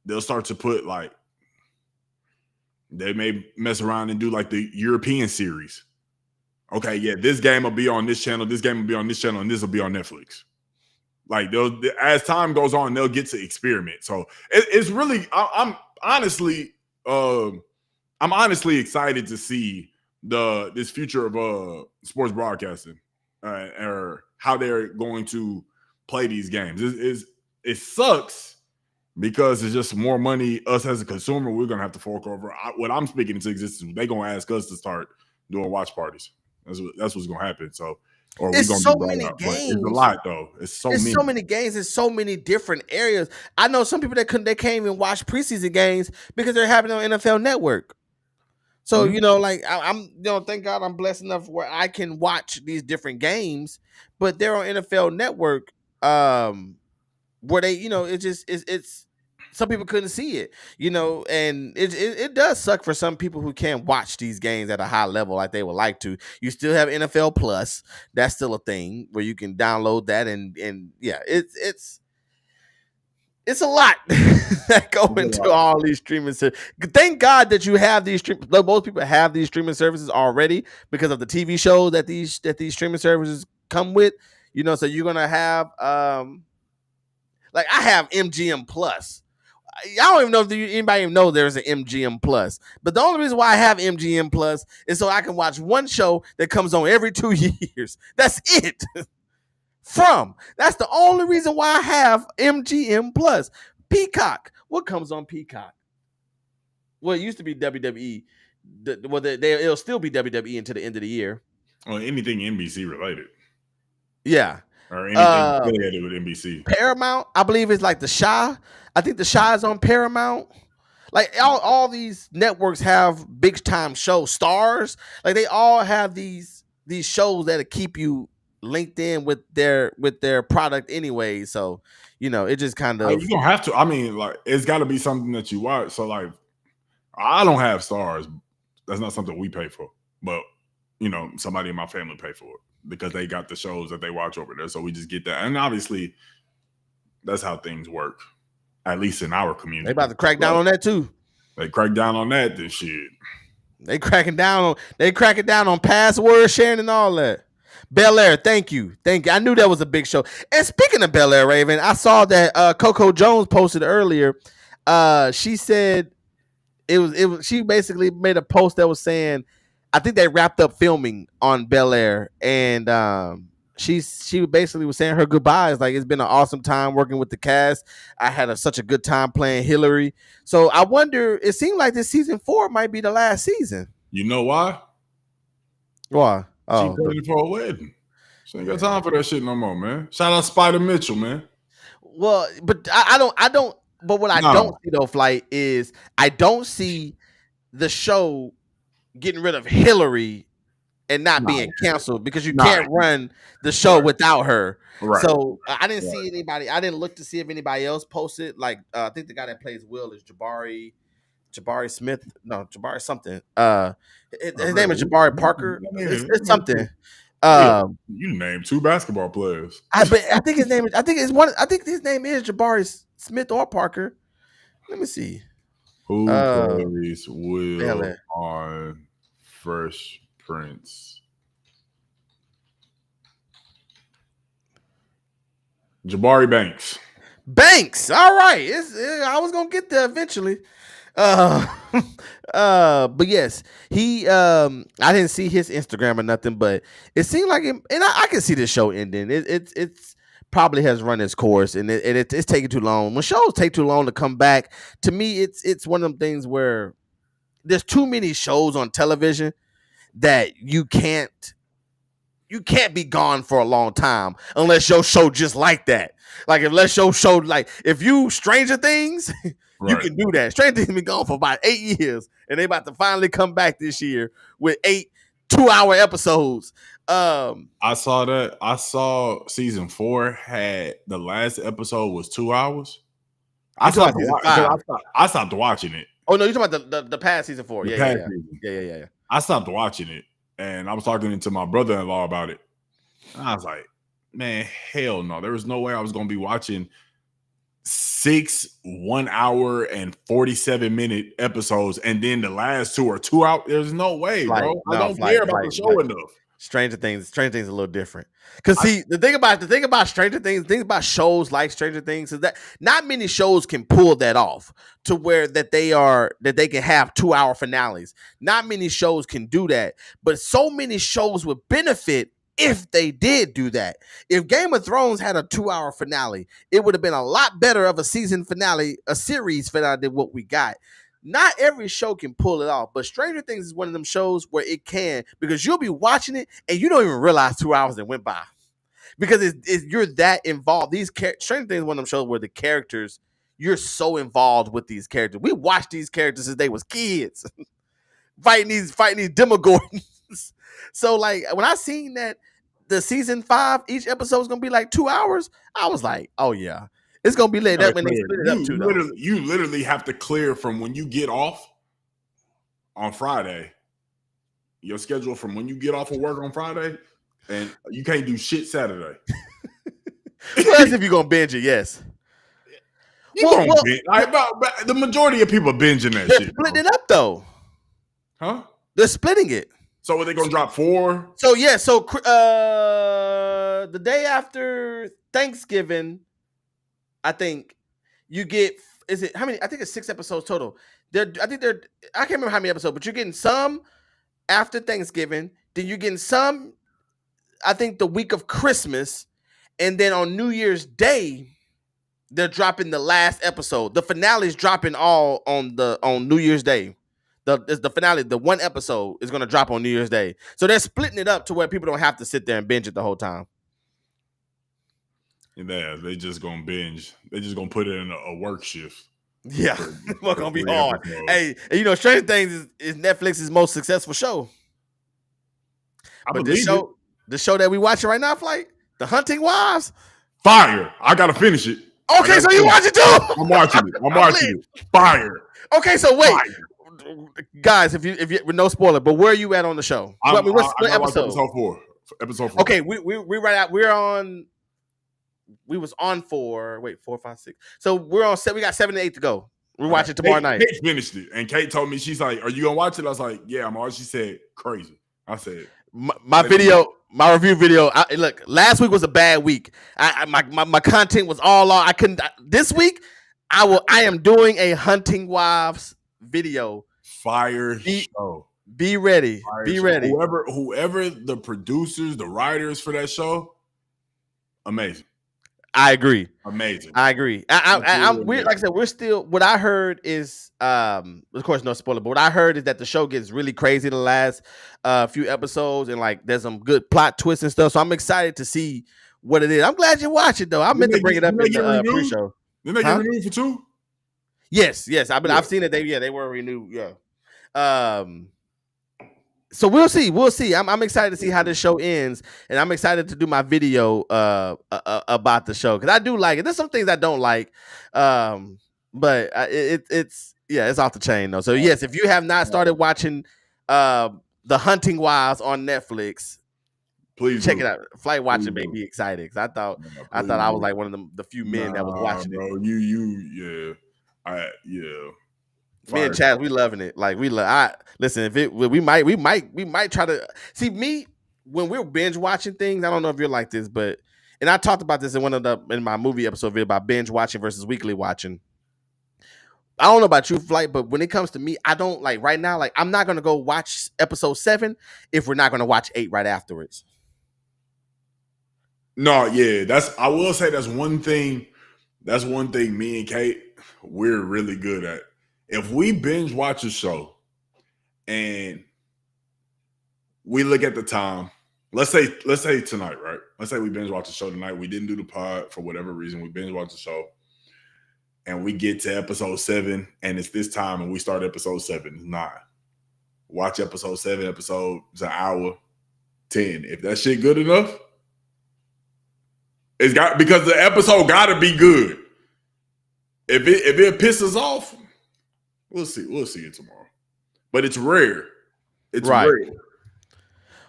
they'll start to put like they may mess around and do like the European series. Okay, yeah, this game will be on this channel, this game will be on this channel, and this will be on Netflix. Like as time goes on, they'll get to experiment. So it's really, I'm honestly excited to see this future of sports broadcasting or how they're going to play these games. It sucks because it's just more money us as a consumer we're gonna have to fork over. What I'm speaking into existence, they're gonna ask us to start doing watch parties. That's what's gonna happen. So, or we're It's gonna so be many out. But games. it's a lot though. It's so many games. It's so many different areas. I know some people they can't even watch preseason games because they're happening on NFL Network. So like I'm thank God I'm blessed enough where I can watch these different games, but they're on NFL Network. Where they it's some people couldn't see it, and it does suck for some people who can't watch these games at a high level like they would like to. You still have NFL Plus, that's still a thing where you can download that, and yeah, it's a lot that go into all these streaming services. Thank God that you have these most people have these streaming services already because of the TV shows that these streaming services come with. So you're gonna have like I have MGM Plus. I don't even know if anybody even know there's an MGM Plus. But the only reason why I have MGM Plus is so I can watch one show that comes on every 2 years. That's it. That's the only reason why I have MGM Plus. Peacock. What comes on Peacock? Well, it used to be WWE. It'll still be WWE until the end of the year. Well, anything NBC related. Yeah. Or anything affiliated with NBC. Paramount, I believe, is like the Shaw. I think the Shaw is on Paramount. Like all these networks have big time shows. Stars, like they all have these shows that keep you linked in with their product anyway. So it just kind of you don't have to. I mean, like it's got to be something that you watch. So like, I don't have Stars. That's not something we pay for, but somebody in my family pay for it because they got the shows that they watch over there. So we just get that, and obviously, that's how things work. At least in our community, they about to crack down on that too. They crack down on that. This shit. They cracking down on password sharing and all that. Bel Air, thank you. I knew that was a big show. And speaking of Bel Air, Raven, I saw that Coco Jones posted earlier. She said it was. She basically made a post that was saying, I think they wrapped up filming on Bel Air, and she basically was saying her goodbyes. Like, it's been an awesome time working with the cast. I had such a good time playing Hillary. So I wonder. It seemed like this season 4 might be the last season. You know why? Why? She planning for a wedding. She ain't got time for that shit no more, man. Shout out Spider Mitchell, man. Well, but I don't. But what I don't see though, Flight, is I don't see the show getting rid of Hillary and not being canceled because you can't run the show without her. Right. So I didn't see anybody. I didn't look to see if anybody else posted. Like I think the guy that plays Will is Jabari Smith. No, Jabari something. His name is Jabari Parker. It's something. You named 2 basketball players. I think his name is. I think his name is Jabari Smith or Parker. Let me see. Who plays Will on Fresh Prince? Jabari Banks. All right. I was gonna get there eventually. But yes, he I didn't see his Instagram or nothing, but it seemed like him, and I can see the show ending. It's probably has run its course, and it's taking too long. When shows take too long to come back, to me, it's one of them things where there's too many shows on television that you can't be gone for a long time unless your show just like that. Like unless your show like if you Stranger Things, you Right. can do that. Stranger Things been gone for about 8 years, and they about to finally come back this year with 8 2-hour episodes. I saw that. I saw season 4 had the last episode was 2 hours. I You talking stopped, about season 5? I stopped watching it. Oh no, you talking about the past season 4? The Yeah, past yeah, season. yeah. I stopped watching it, and I was talking to my brother-in-law about it. And I was like, man, hell no. There was no way I was going to be watching 6 1 hour and 47-minute episodes, and then the last 2 are 2 hours. There's no way, Flight. bro. I No, don't Flight, care about Flight, the show Flight. enough. Stranger Things is a little different. Cause see, the thing about Stranger Things, the thing about shows like Stranger Things is that not many shows can pull that off to where that they can have 2-hour finales. Not many shows can do that, but so many shows would benefit if they did do that. If Game of Thrones had a 2-hour finale, it would have been a lot better of a season finale, a series finale than what we got. Not every show can pull it off, but Stranger Things is one of them shows where it can, because you'll be watching it and you don't even realize 2 hours that went by because you're that involved. Stranger Things is one of them shows where the characters, you're so involved with these characters. We watched these characters since they was kids, fighting these Demogorgons. So like when I seen that the season 5, each episode is gonna be like 2 hours, I was like, oh yeah. It's gonna be laid up when they split it up too. You literally have to clear from when you get off on Friday. Your schedule from when you get off of work on Friday, and you can't do shit Saturday. Well, that's if you're gonna binge it, yes. The majority of people binging that They're shit. splitting it up though. Huh? They're splitting it. So are they gonna drop 4? So yeah, so the day after Thanksgiving, I think you get, is it how many? I think it's 6 episodes total. I can't remember how many episodes, but you're getting some after Thanksgiving, then you're getting some, I think, the week of Christmas, and then on New Year's Day, they're dropping the last episode. The finale is dropping all on New Year's Day. The finale, the one episode is gonna drop on New Year's Day. So they're splitting it up to where people don't have to sit there and binge it the whole time. Yeah, they just gonna binge. They just gonna put it in a work shift. Yeah, it's gonna be hard. Hey, you know, Stranger Things is Netflix's most successful show. But the show that we watching right now, Flight, The Hunting Wives, fire. I gotta finish it. Okay, so you watch it too? I'm watching it. Fire. Okay, so wait, Fire. Guys, if you with no spoiler, but where are you at on the show? What episode? Episode 4. Okay, we right out. We're on. We was on 4, 5, 6. So we're on 7. We got 7 and 8 to go. We're watching tomorrow night. Kate finished it, and Kate told me, she's like, "Are you gonna watch it?" I was like, "Yeah, I'm on." She said, "Crazy." I said, "My review video. Look, last week was a bad week. My content was all on. I couldn't. This week, I am doing a Hunting Wives video. Fire show. Be ready. Fire be show. ready. Whoever the producers, the writers for that show, amazing. I agree. Amazing. I agree. I'm weird. Like I said, we're still. What I heard is, of course, no spoiler. But what I heard is that the show gets really crazy the last few episodes, and like there's some good plot twists and stuff. So I'm excited to see what it is. I'm glad you watch it though. I meant to bring it up in the pre-show. Didn't they get renewed for 2? Yes. I've seen it. They were renewed. Yeah. So we'll see. I'm excited to see how this show ends, and I'm excited to do my video about the show because I do like it. There's some things I don't like, but it's off the chain though. So yes, if you have not started watching The Hunting Wives on Netflix, please check it out. Flight watching made me excited because I thought I was like one of the few men that was watching it. Me and Chad, we loving it. Like listen. If it, we might try to see me when we're binge watching things. I don't know if you're like this, but and I talked about this in my movie episode video about binge watching versus weekly watching. I don't know about you, Flight, but when it comes to me, I don't like right now. Like I'm not gonna go watch episode 7 if we're not gonna watch 8 right afterwards. No, yeah, I will say that's one thing. That's one thing me and Kate we're really good at. If we binge watch a show and we look at the time, let's say tonight, right? Let's say we binge watch a show tonight. We didn't do the pod for whatever reason. We binge watch the show, and we get to episode 7, and it's this time, and we start episode 7. It's 9. Watch episode 7. Episode's an hour 10. If that shit good enough, it's got because the episode got to be good. If it pisses off, we'll see. We'll see it tomorrow. But it's rare. It's Right. rare.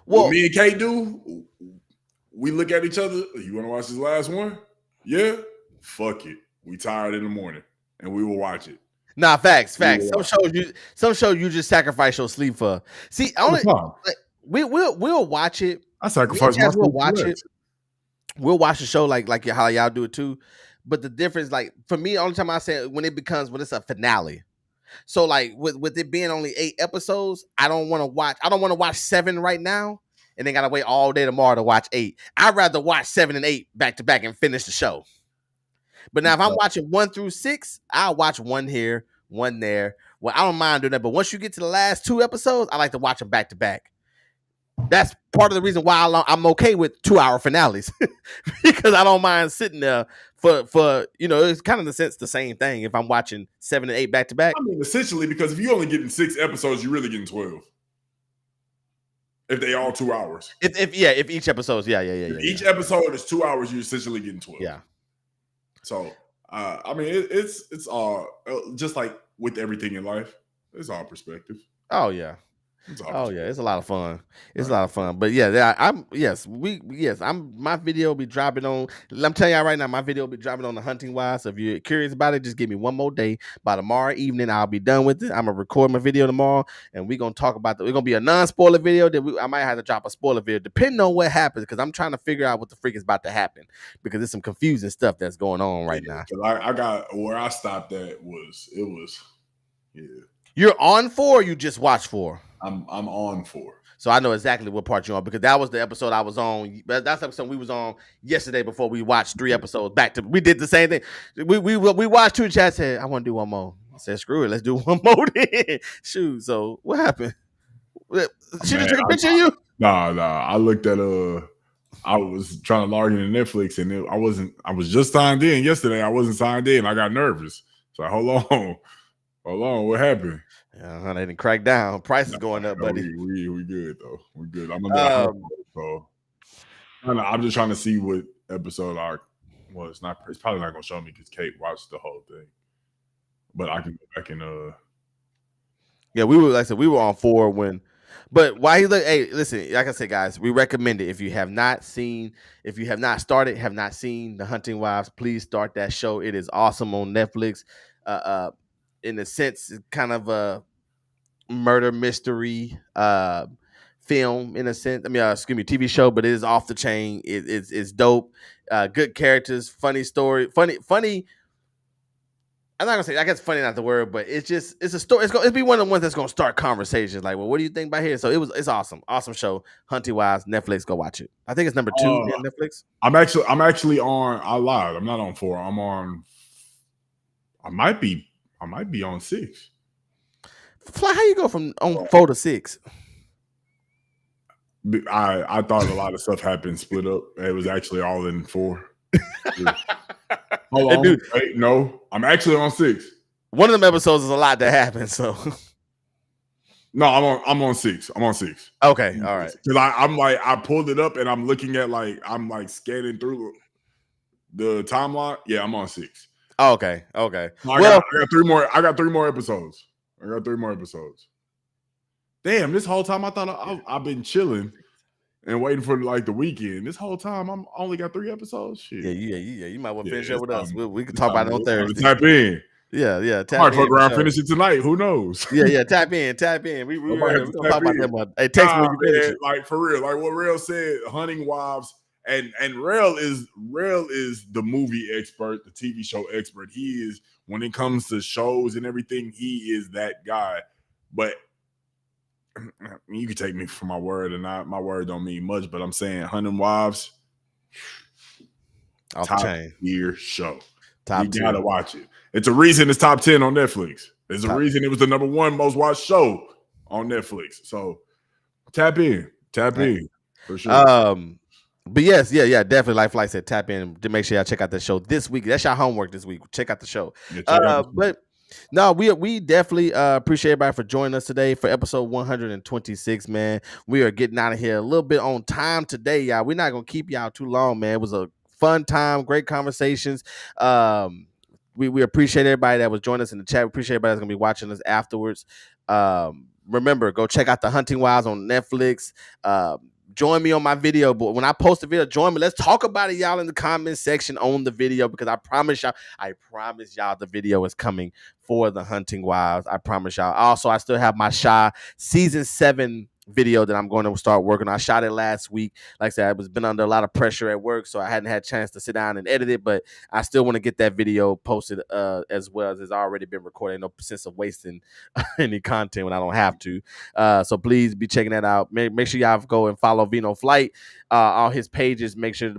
Well, What me and Kate do, we look at each other. You want to watch this last one? Yeah. Fuck it. We tired in the morning, and we will watch it. nah, facts. Yeah. Some shows you just sacrifice your sleep for. See, we'll watch it. I sacrifice my We'll sleep watch for it. We'll watch the show like how y'all do it too. But the difference, like for me, only time I say when it's a finale. So like with it being only 8 episodes, I don't want to watch 7 right now and then gotta wait all day tomorrow to watch 8. I'd rather watch 7 and 8 back to back and finish the show. But now if I'm watching 1 through 6, I'll watch 1 here, 1 there. Well, I don't mind doing that. But once you get to the last 2 episodes, I like to watch them back to back. That's part of the reason why I'm okay with 2-hour finales because I don't mind sitting there for it's kind of in a sense the same thing if I'm watching 7 and 8 back to back. I mean, essentially, because if you only getting 6 episodes, you're really getting 12. If they all 2 hours. If each episode, Each episode is 2 hours, you're essentially getting 12. Yeah. So, I mean, it's all just like with everything in life. It's all perspective. Oh yeah. Oh yeah, it's a lot of fun. It's a lot of fun. But yeah, my video will be dropping on. I'm telling y'all right now, my video will be dropping on the Hunting Wives. So if you're curious about it, just give me one more day. By tomorrow evening, I'll be done with it. I'm gonna record my video tomorrow, and we're gonna talk about we're gonna be a non-spoiler video. I might have to drop a spoiler video depending on what happens, because I'm trying to figure out what the freak is about to happen, because there's some confusing stuff that's going on right now. I got where I stopped at was yeah. You're on 4, or you just watched 4? I'm on 4. So I know exactly what part you're on, because that was the episode I was on. That's the episode we was on yesterday before we watched 3 episodes back to. We did the same thing. We watched 2 chats. Said I want to do one more. I said screw it, let's do one more. Then. Shoot. So what happened? She didn't take a picture of you? Nah. I looked at I was trying to log into Netflix and I was just signed in yesterday. I wasn't signed in. I got nervous. So hold on. What happened? Yeah, they didn't crack down. Price is going up, buddy. We good though. We good. I'm just trying to see what episode it's probably not gonna show me because Kate watched the whole thing. But I can go back and yeah, we were on 4 when. But why you look? Hey, listen, like I said, guys, we recommend it. If you have not seen The Hunting Wives, please start that show. It is awesome on Netflix. In a sense, kind of a murder mystery film in a sense. I mean, TV show, but it is off the chain. It's dope. Good characters, funny story, funny. I'm not gonna say, I guess funny not the word, but it's a story. It'll be one of the ones that's gonna start conversations. Like, well, what do you think about here? So it's awesome show. Hunting Wives, Netflix, go watch it. I think it's number 2 on Netflix. I'm actually on. I lied. I'm not on 4. I'm on. I might be on 6. Fly, how you go from on 4 to 6? I thought a lot of stuff happened split up. It was actually all in 4. Yeah. Hold on. Wait, no, I'm actually on 6. One of them episodes is a lot that happened. So no, I'm on 6. I'm on 6. Okay, all right. Because I pulled it up and I'm looking at I'm scanning through the timeline. Yeah, I'm on 6. Oh, okay. I got 3 more. I got 3 more episodes. Damn, this whole time I thought I've been chilling and waiting for the weekend. This whole time I'm only got 3 episodes. Shit. Yeah. You might want to finish up with us. We can talk about it on Thursday. Tap in. Yeah. Tap might fuck around, finish it tonight. Who knows? Yeah. Tap in. We gonna talk about that. Hey, text me when you finish it. Like for real, like what Rail said. Hunting Wives. And Rail is the movie expert, the TV show expert. He is, when it comes to shows and everything, he is that guy. But you can take me for my word or not. My word don't mean much, but I'm saying Hunting Wives, Off the top chain. tier show. Top You tier. gotta watch it. It's a reason it's top 10 on Netflix. There's a reason it was the number 1 most watched show on Netflix. So tap in for sure. But yes, yeah, definitely. Like Flight said, tap in to make sure y'all check out the show this week. That's your homework this week. Check out the show. Yeah, check out the show. But no, we definitely appreciate everybody for joining us today for episode 126, man. We are getting out of here a little bit on time today, y'all. We're not gonna keep y'all too long, man. It was a fun time, great conversations. We appreciate everybody that was joining us in the chat. We appreciate everybody that's gonna be watching us afterwards. Remember, go check out the Hunting Wives on Netflix. Join me on my video, but when I post a video, join me. Let's talk about it, y'all, in the comment section on the video, because I promise y'all the video is coming for the Hunting Wives. I promise y'all. Also, I still have my Shy season 7 video that I'm going to start working on. I shot it last week. Like I said, I was been under a lot of pressure at work, so I hadn't had a chance to sit down and edit it, but I still want to get that video posted as well, as it's already been recorded. No sense of wasting any content when I don't have to. So please be checking that out. Make sure y'all go and follow Vino Flight on his pages. Make sure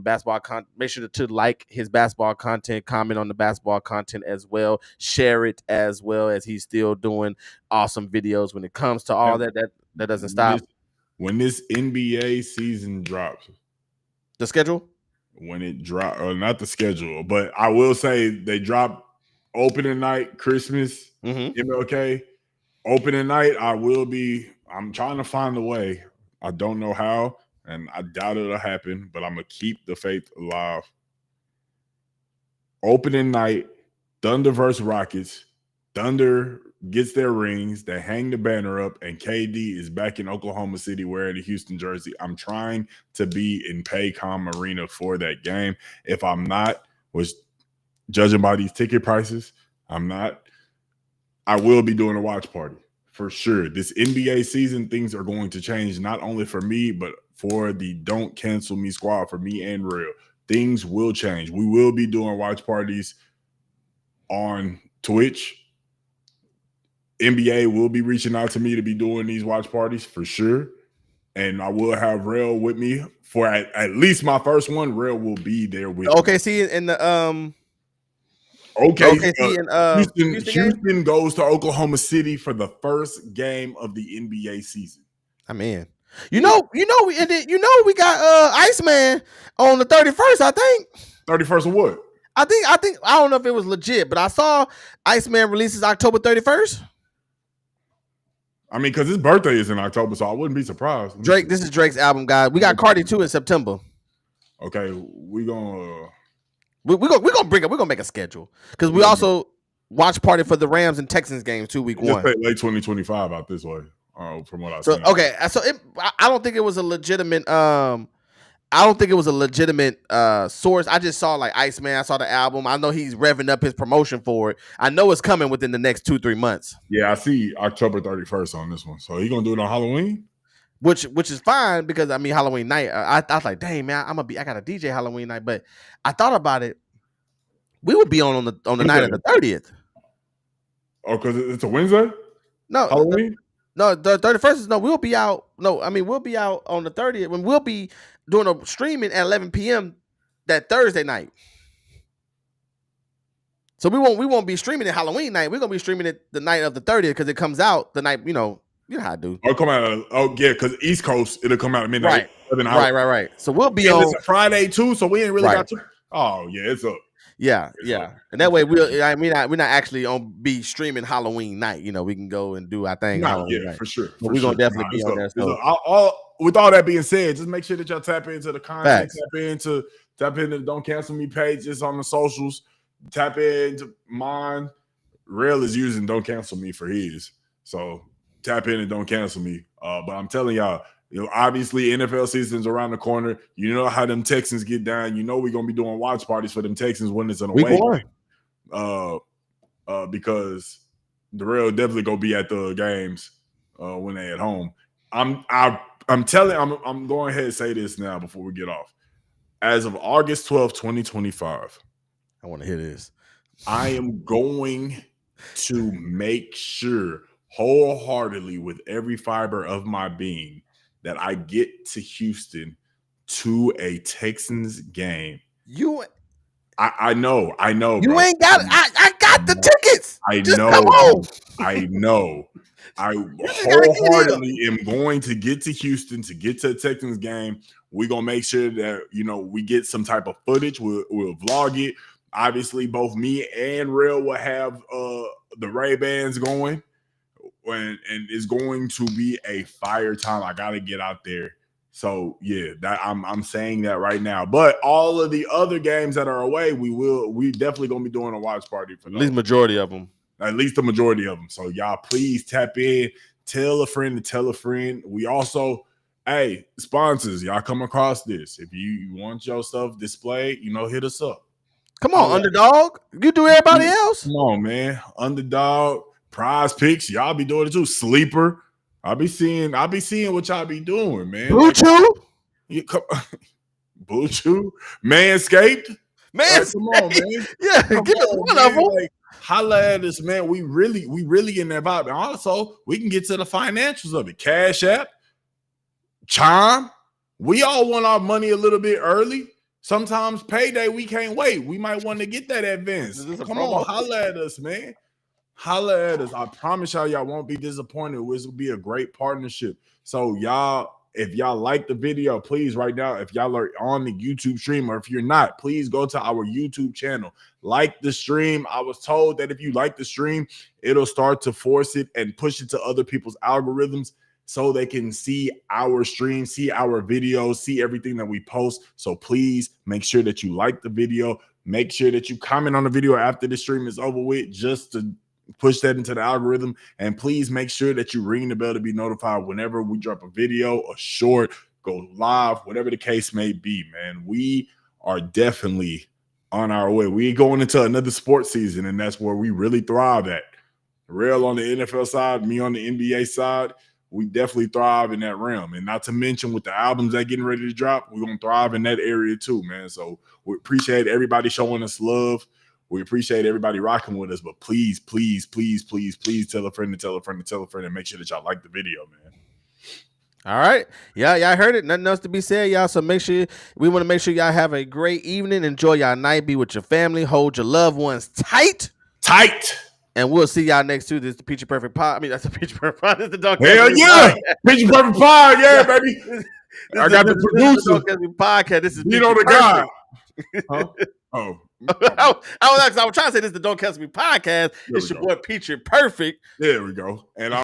make sure to like his basketball content, comment on the basketball content as well, share it as well, as he's still doing awesome videos when it comes to all that doesn't stop. When this NBA season drops, the schedule, when it drop, or not the schedule, but I will say they drop opening night, Christmas, MLK, opening night. I'm trying to find a way. I don't know how, and I doubt it'll happen, but I'm gonna keep the faith alive. Opening night, Thunder versus Rockets. Thunder gets their rings, they hang the banner up, and KD is back in Oklahoma City wearing the Houston jersey. I'm trying to be in Paycom Arena for that game. If I'm not, which judging by these ticket prices, I'm not, I will be doing a watch party for sure. This NBA season, things are going to change, not only for me, but for the Don't Cancel Me squad, for me and Real. Things will change. We will be doing watch parties on Twitch. NBA will be reaching out to me to be doing these watch parties for sure. And I will have Rail with me for at least my first one. Rail will be there with me. See, in the Houston goes to Oklahoma City for the first game of the NBA season. I'm in. We got Iceman on the 31st, I think. 31st of what? I don't know if it was legit, but I saw Iceman releases October 31st. I mean, because his birthday is in October, so I wouldn't be surprised. Drake, this is Drake's album, guys. We got Cardi 2 in September. Okay, we're gonna make a schedule, because we also watch party for the Rams and Texans games too, week 1. Late 2025 out this way, from what I said. Okay, so I don't think it was a legitimate. I don't think it was a legitimate source. I just saw like Iceman. I saw the album. I know he's revving up his promotion for it. I know it's coming within the next 2-3 months. Yeah, I see October 31st on this one. So he gonna do it on Halloween, which is fine, because I mean Halloween night. I was like, dang man, I got a DJ Halloween night. But I thought about it. We would be on the night of the 30th. Oh, because it's a Wednesday. No, Halloween. No, the 31st is we'll be out. No, I mean we'll be out on the 30th when we'll be doing a streaming at 11 p.m. that Thursday night. So we won't be streaming it Halloween night. We're gonna be streaming it the night of the 30th, because it comes out the night, you know how I do. Oh, come out. Because East Coast, it'll come out at midnight. Right. So we'll be on. It's a Friday too, so we ain't really got to. Oh yeah, it's up. Yeah. And that way we're not actually be streaming Halloween night. We can go and do our thing. Halloween night. For sure. But we're gonna definitely be on there. So with all that being said, just make sure that y'all tap into the content, tap into the Don't Cancel Me page. It's on the socials. Tap into mine. Rail is using Don't Cancel Me for his. So tap in and Don't Cancel Me. But I'm telling y'all, obviously NFL season's around the corner. You know how them Texans get down. We're gonna be doing watch parties for them Texans when it's an away game. Because the Rail definitely gonna be at the games when they at home. I'm going ahead and say this now before we get off. As of August 12th, 2025, I want to hear this. I am going to make sure wholeheartedly with every fiber of my being that I get to Houston to a Texans game. I know, You bro. ain't got. I got the tickets. I Just know, come on. I know. I just gotta get here. wholeheartedly am going to get to Houston to get to the Texans game. We're gonna make sure that we get some type of footage. We'll vlog it. Obviously, both me and Real will have the Ray-Bans going, and it's going to be a fire time. I gotta get out there. So yeah, that I'm saying that right now. But all of the other games that are away, we definitely gonna be doing a watch party for At those. least majority of them. At least the majority of them. So y'all please tap in, tell a friend to tell a friend. We also, hey, sponsors, y'all come across this. If you want your stuff displayed, hit us up. Come on, Underdog. You do everybody else. Come on, man. Underdog, Prize Picks, y'all be doing it too. Sleeper. I be seeing what y'all be doing, man. Blue Chew. Blue Chew, Manscaped. Man, come on, man. Yeah, Come give us on, one man. of them. Like, holla at us, man. We really in that vibe. And also, we can get to the financials of it. Cash App, Chime. We all want our money a little bit early. Sometimes payday, we can't wait. We might want to get that advance. Come on, holla at us, man. Holla at us. I promise y'all won't be disappointed. This will be a great partnership. So y'all, if y'all like the video, please right now, if y'all are on the YouTube stream, or if you're not, please go to our YouTube channel. Like the stream. I was told that if you like the stream, it'll start to force it and push it to other people's algorithms so they can see our stream, see our videos, see everything that we post. So please make sure that you like the video. Make sure that you comment on the video after the stream is over with, just to push that into the algorithm. And please make sure that you ring the bell to be notified whenever we drop a video, a short, go live, whatever the case may be, man. We are definitely on our way. We going into another sports season, and that's where we really thrive at. Real on the NFL side, me on the NBA side, we definitely thrive in that realm. And not to mention with the albums that getting ready to drop, we're going to thrive in that area too, man. So we appreciate everybody showing us love. We appreciate everybody rocking with us, but please, please, please, please, please tell a friend to tell a friend to tell a friend, and make sure that y'all like the video, man. All right. Yeah, y'all heard it. Nothing else to be said, y'all. So we want to make sure y'all have a great evening. Enjoy y'all night. Be with your family. Hold your loved ones tight. And we'll see y'all next Tuesday. It's the Peachy Perfect Pod. I mean, that's the Peachy Perfect Pod. It's the Dunk. Hell yeah. Peachy Perfect Pod. Yeah, baby. I got the producer. Podcast. This is the guy. Huh? Oh. I was trying to say this is the Don't Catch Me podcast. It's your boy Peachy Perfect. There we go. And